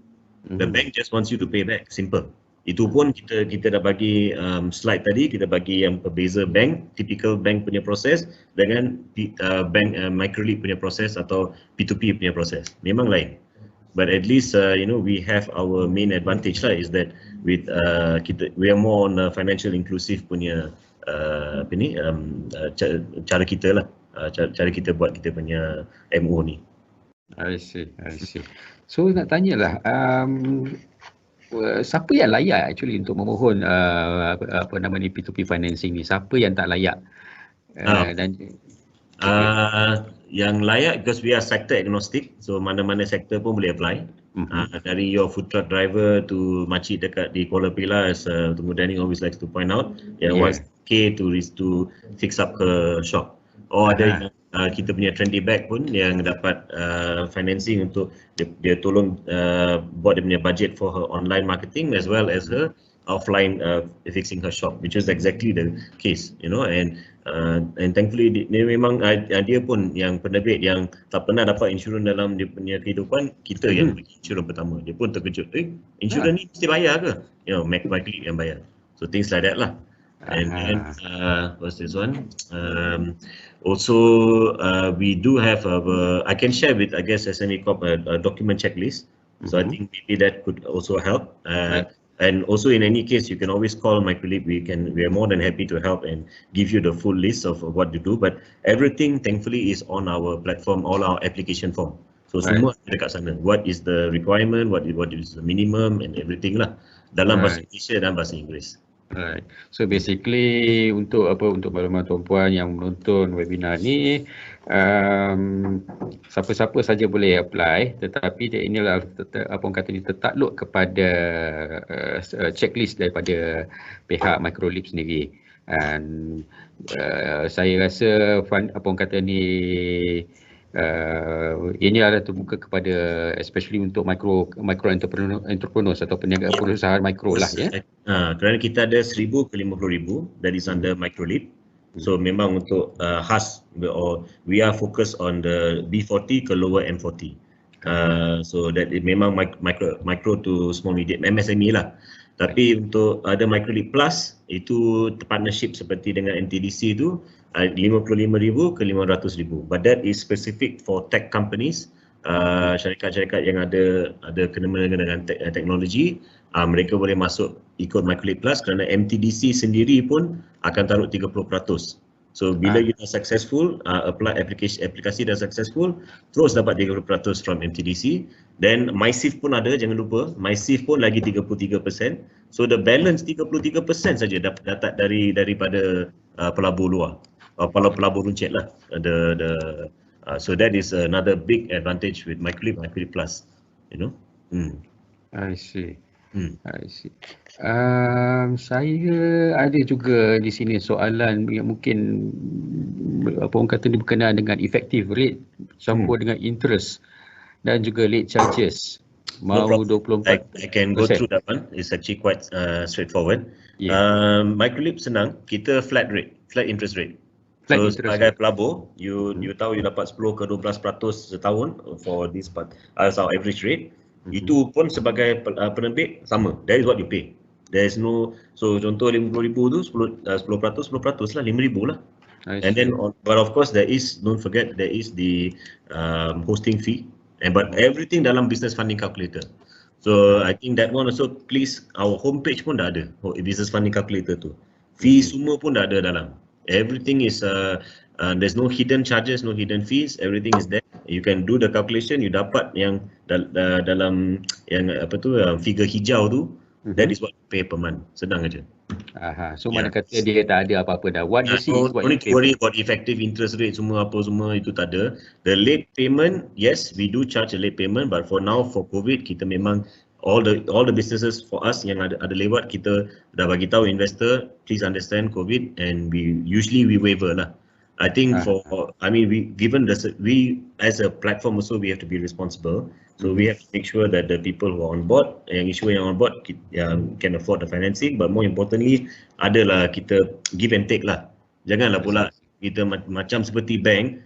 Speaker 3: The bank just wants you to pay back, simple. Itu pun kita dah bagi slide tadi, kita bagi yang berbeza bank, typical bank punya proses dengan bank Microleap punya proses atau P2P punya proses. Memang lain. But at least we have our main advantage lah, is that with we are more on financial inclusive punya cara kita lah, cara kita buat kita punya MO ni.
Speaker 2: I see. So nak tanyalah, siapa yang layak actually untuk memohon P2P financing ni? Siapa yang tak layak?
Speaker 3: Yang layak, because we are sector agnostic, so mana-mana sektor pun boleh apply. Dari your food truck driver to makcik dekat di Kuala Pilas, Tunggu Danny always likes to point out, wants K to fix up her shop. Ada kita punya trendy bag pun yang dapat financing untuk dia tolong buat dia punya budget for her online marketing as well as her offline fixing her shop, which is exactly the case, and thankfully dia memang dia pun yang penerbit yang tak pernah dapat insurans dalam dia punya kehidupan, kita yang bagi insurans pertama. Dia pun terkejut, insurans ni mesti bayar ke? Microleap yang bayar. So things like that lah. And then what's this one? Also we do have I can share with, I guess, SME Corp a document checklist. So I think maybe that could also help. And also in any case, you can always call Microleap. We are more than happy to help and give you the full list of what to do. But everything thankfully is on our platform, all our application form. So semua dekat sana. What is the requirement? What is the minimum and everything lah. Dalam bahasa Malaysia dan bahasa Inggeris.
Speaker 2: Right. So basically untuk makluman tuan-puan yang menonton webinar ni, siapa-siapa saja boleh apply, tetapi dia inilah tertakluk kepada checklist daripada pihak Microleap sendiri. Dan saya rasa ini adalah terbuka kepada especially untuk micro entrepreneurs atau peniaga perusahaan mikro lah ya.
Speaker 3: Kerana kita ada 1,000 ke 50,000 that is under Microleap. So memang untuk khas, we are focused on the B40 ke lower M40. So that memang micro to small medium MSME lah. Tapi untuk ada Microleap Plus, itu partnership seperti dengan NTDC tu 55,000 ke 500,000. But that is specific for tech companies, syarikat-syarikat yang ada kena-mengena dengan teknologi. Mereka boleh masuk ikut Microleap Plus kerana MTDC sendiri pun akan taruh 30%. So bila kita successful, aplikasi dah successful, terus dapat 30% from MTDC. Then MySafe pun ada, jangan lupa. MySafe pun lagi 33%. So the balance 33% saja dapat daripada pelabur luar. Pelabur runcit lah. So that is another big advantage with Microleap Plus,
Speaker 2: I see. Saya ada juga di sini soalan yang mungkin berkenaan dengan effective rate campur dengan interest dan juga late charges. Mau 24%.
Speaker 3: I can go through that one. It's actually quite straightforward. Microleap senang, kita flat interest rate.
Speaker 2: Flat
Speaker 3: So
Speaker 2: interest
Speaker 3: sebagai
Speaker 2: rate.
Speaker 3: pelabur, you tahu you dapat 10 ke 12% setahun for this part as our average rate. Itu pun sebagai penerbit sama. That is what you pay. There is no, so contoh 50,000 tu 10% lah, 5,000 lah. And then but of course don't forget there is the hosting fee, but everything dalam business funding calculator. So I think that one also, please, our homepage pun dah ada business funding calculator tu. Fee semua pun dah ada dalam. Everything is there's no hidden charges, no hidden fees, everything is there. You can do the calculation, you dapat yang dalam yang figure hijau tu. That is what you pay per month. Senang aja.
Speaker 2: So mana kata dia tak ada apa-apa dah. What you see is what you pay.
Speaker 3: Don't worry about effective interest rate semua itu tak ada. The late payment, yes, we do charge a late payment, but for now, for COVID, kita memang all the businesses for us yang ada lewat, kita dah bagi tahu investor, please understand COVID, and we waiver lah. I think we as a platform also, we have to be responsible. So we have to make sure that the people who are on board, yang on board can afford the financing, but more importantly adalah kita give and take lah. Janganlah pula kita macam seperti bank,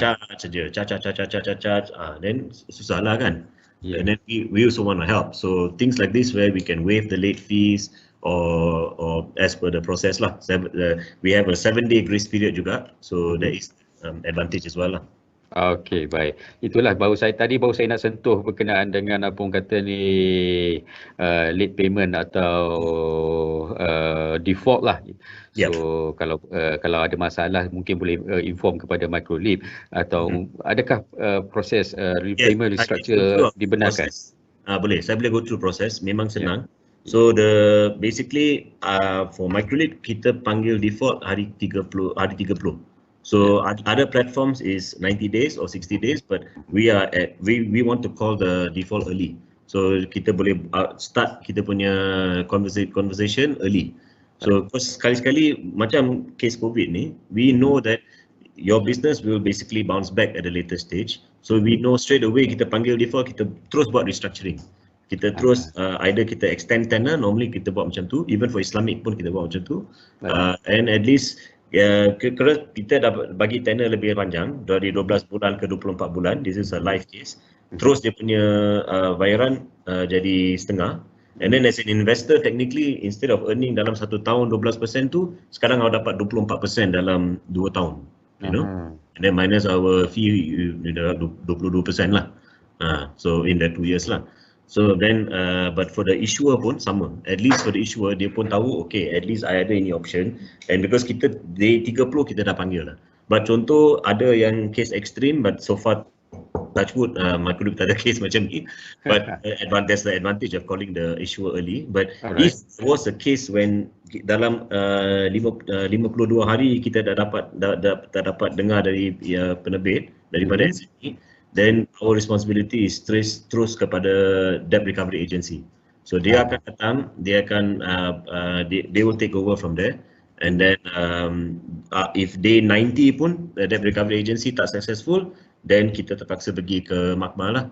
Speaker 3: charge saja, charge, then susah lah kan. And then we also want to help. So things like this where we can waive the late fees or as per the process lah. We have a 7-day grace period juga, so there is advantage as well lah.
Speaker 2: Okey, baik. Itulah baru saya nak sentuh berkenaan dengan apa orang kata ni late payment atau default lah. So kalau ada masalah mungkin boleh inform kepada Microleap atau adakah proses repayment restructure dibenarkan?
Speaker 3: Boleh, saya boleh go through proses, memang senang. So basically for Microleap kita panggil default hari 30. So other platforms is 90 days or 60 days, but we want to call the default early. So kita boleh start kita punya conversation early. So sekali-sekali macam case COVID ni, we know that your business will basically bounce back at a later stage. So we know straight away kita panggil default, kita terus buat restructuring. Kita terus either kita extend tenor, normally kita buat macam tu, even for Islamic pun kita buat macam tu. And at least kerana kita dapat bagi tenor lebih panjang dari 12 bulan ke 24 bulan, this is a live case. Terus dia punya bayaran jadi setengah. And then as an investor, technically instead of earning dalam 1 tahun 12% tu, sekarang awak dapat 24% dalam 2 tahun. You know? And then minus our fee, 22% lah. So in that 2 years lah. So then, but for the issuer pun sama. At least for the issuer, dia pun tahu, okay, at least I ada ini option. And because kita, day 30 kita dah panggil lah. But contoh, ada yang case extreme, but so far, touch wood, Microleap tak ada case macam ni. But there's the advantage of calling the issuer early. But if there was a case when dalam 52 hari kita dah dapat dengar dari penerbit, daripada SME, then our responsibility is terus kepada debt recovery agency. So dia akan datang, they will take over from there, and then if day 90 pun debt recovery agency tak successful, then kita terpaksa pergi ke mahkamah lah.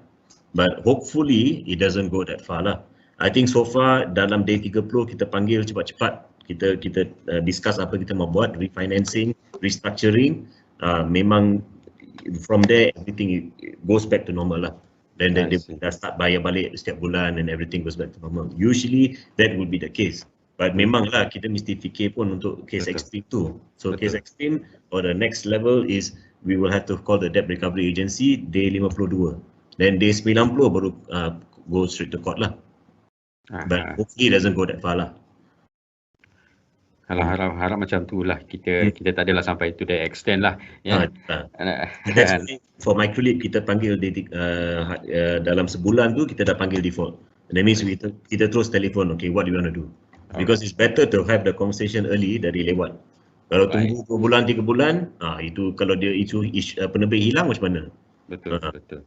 Speaker 3: But hopefully it doesn't go that far lah. I think so far dalam day 30 kita panggil cepat-cepat, kita discuss apa kita mau buat, refinancing, restructuring, memang from there everything goes back to normal lah. Then they start bayar balik setiap bulan and everything goes back to normal. Usually that would be the case. But memang lah kita mesti fikir pun untuk case extreme tu. So case extreme or the next level is we will have to call the debt recovery agency day 52. Then day 90 baru go straight to court lah. But hopefully it doesn't go that far lah.
Speaker 2: Harap macam tu lah, kita tak adalah sampai to the extent lah.
Speaker 3: That's for Microleap kita panggil dalam sebulan tu kita dah panggil default. And that means kita terus telefon, okay, what do you want to do? Because it's better to have the conversation early dari lewat. Kalau tunggu 2 bulan, 3 bulan, itu kalau dia penerbit hilang macam mana?
Speaker 2: Betul.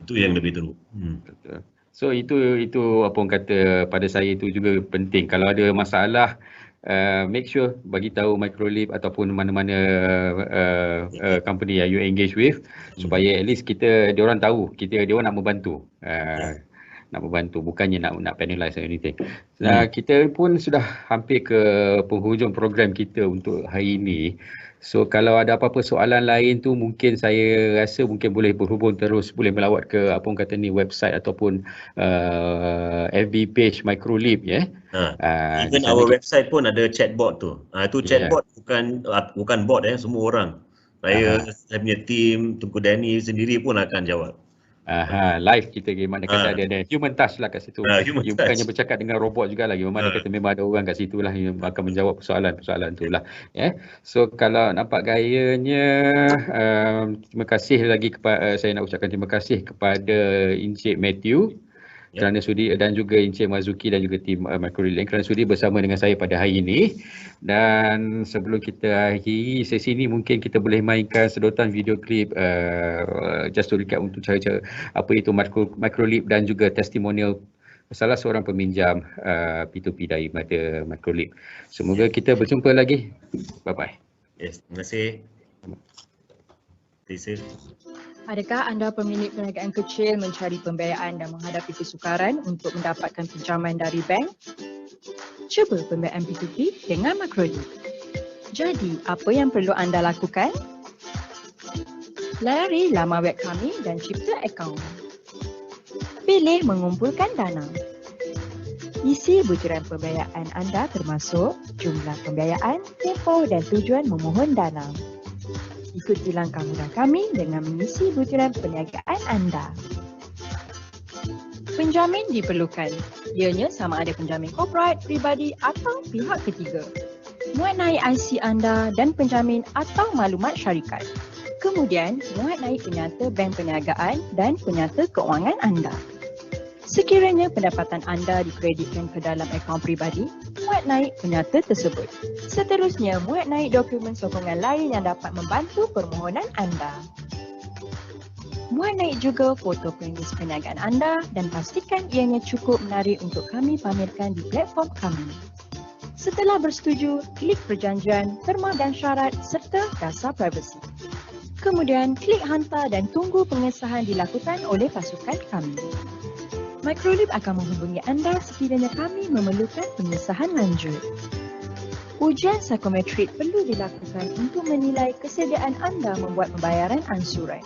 Speaker 3: Itu yang lebih teruk.
Speaker 2: Betul. So itu apa orang kata pada saya itu juga penting. Kalau ada masalah, make sure bagi tahu Microleap ataupun mana-mana company yang you engage with, supaya at least dia orang tahu dia orang nak membantu. membantu, bukannya nak penalize or anything. Kita pun sudah hampir ke penghujung program kita untuk hari ini. So kalau ada apa-apa soalan lain tu mungkin saya rasa mungkin boleh berhubung terus, boleh melawat ke apa orang kata ni website ataupun FB page Microleap ya.
Speaker 3: Even our website pun ada chatbot tu. Itu chatbot bukan bot semua orang. Saya punya team, Tunku Danny sendiri pun akan jawab.
Speaker 2: Live kita gimana kata ada human touch lah kat situ. You bukannya bercakap dengan robot juga lagi. Memang kata memang ada orang kat situ lah yang akan menjawab persoalan tu lah. So kalau nampak gayanya, terima kasih lagi kepada saya nak ucapkan terima kasih kepada Encik Matthew kerana sudi, dan juga Encik Mazuki dan juga tim Microleap kerana sudi bersama dengan saya pada hari ini. Dan sebelum kita akhiri sesi ini, mungkin kita boleh mainkan sedotan video klip just to recap untuk cara-cara apa itu Microleap dan juga testimonial salah seorang peminjam P2P daripada Microleap. Semoga kita berjumpa lagi. Bye-bye.
Speaker 3: Yes, terima kasih. Stay safe.
Speaker 4: Adakah anda pemilik perniagaan kecil mencari pembiayaan dan menghadapi kesukaran untuk mendapatkan pinjaman dari bank? Cuba pembiayaan P2P dengan Microleap. Jadi, apa yang perlu anda lakukan? Layari laman web kami dan cipta akaun. Pilih mengumpulkan dana. Isi butiran pembiayaan anda termasuk jumlah pembiayaan, tempoh dan tujuan memohon dana. Ikuti langkah mudah kami dengan mengisi butiran perniagaan anda. Penjamin diperlukan. Ianya sama ada penjamin korporat, peribadi atau pihak ketiga. Muat naik IC anda dan penjamin atau maklumat syarikat. Kemudian, muat naik penyata bank perniagaan dan penyata keuangan anda. Sekiranya pendapatan anda dikreditkan ke dalam akaun peribadi, muat naik penyata tersebut. Seterusnya, muat naik dokumen sokongan lain yang dapat membantu permohonan anda. Muat naik juga foto premis perniagaan anda dan pastikan ianya cukup menarik untuk kami pamerkan di platform kami. Setelah bersetuju, klik perjanjian, terma dan syarat serta dasar privasi. Kemudian, klik hantar dan tunggu pengesahan dilakukan oleh pasukan kami. Microleap akan menghubungi anda sekiranya kami memerlukan pengesahan lanjut. Ujian psikometrik perlu dilakukan untuk menilai kesediaan anda membuat pembayaran ansuran.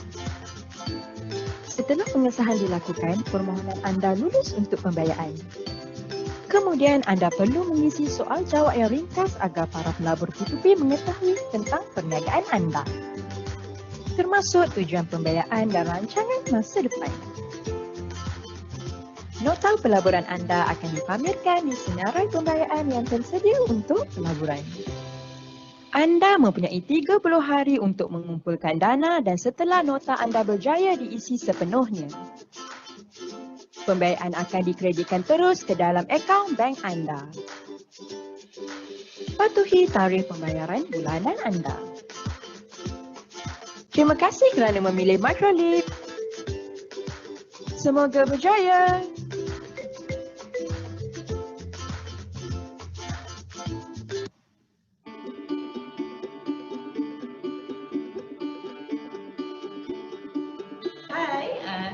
Speaker 4: Setelah pengesahan dilakukan, permohonan anda lulus untuk pembiayaan. Kemudian anda perlu mengisi soal jawab yang ringkas agar para pelabur P2P mengetahui tentang perniagaan anda, termasuk tujuan pembiayaan dan rancangan masa depan. Nota pelaburan anda akan dipamerkan di senarai pembiayaan yang tersedia untuk pelaburan. Anda mempunyai 30 hari untuk mengumpulkan dana dan setelah nota anda berjaya diisi sepenuhnya, pembiayaan akan dikreditkan terus ke dalam akaun bank anda. Patuhi tarikh pembayaran bulanan anda. Terima kasih kerana memilih Microleap. Semoga berjaya.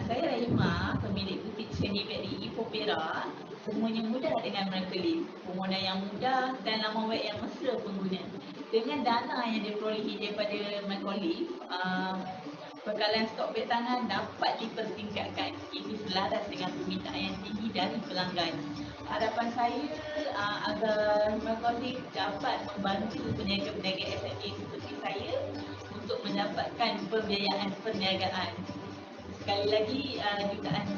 Speaker 5: Saya Rahimah, pemilik butik Seni di Opera. Semuanya mudah dengan Microleap. Permohonan yang mudah dan laman web yang mesra pengguna. Dengan dana yang diperolehi daripada Microleap, bekalan stok beg tangan dapat dipertingkatkan. Itu selaras dengan permintaan yang tinggi dari pelanggan. Harapan saya agar Microleap dapat membantu peniaga-peniaga SME seperti saya untuk mendapatkan pembiayaan perniagaan. Sekali lagi, jutaan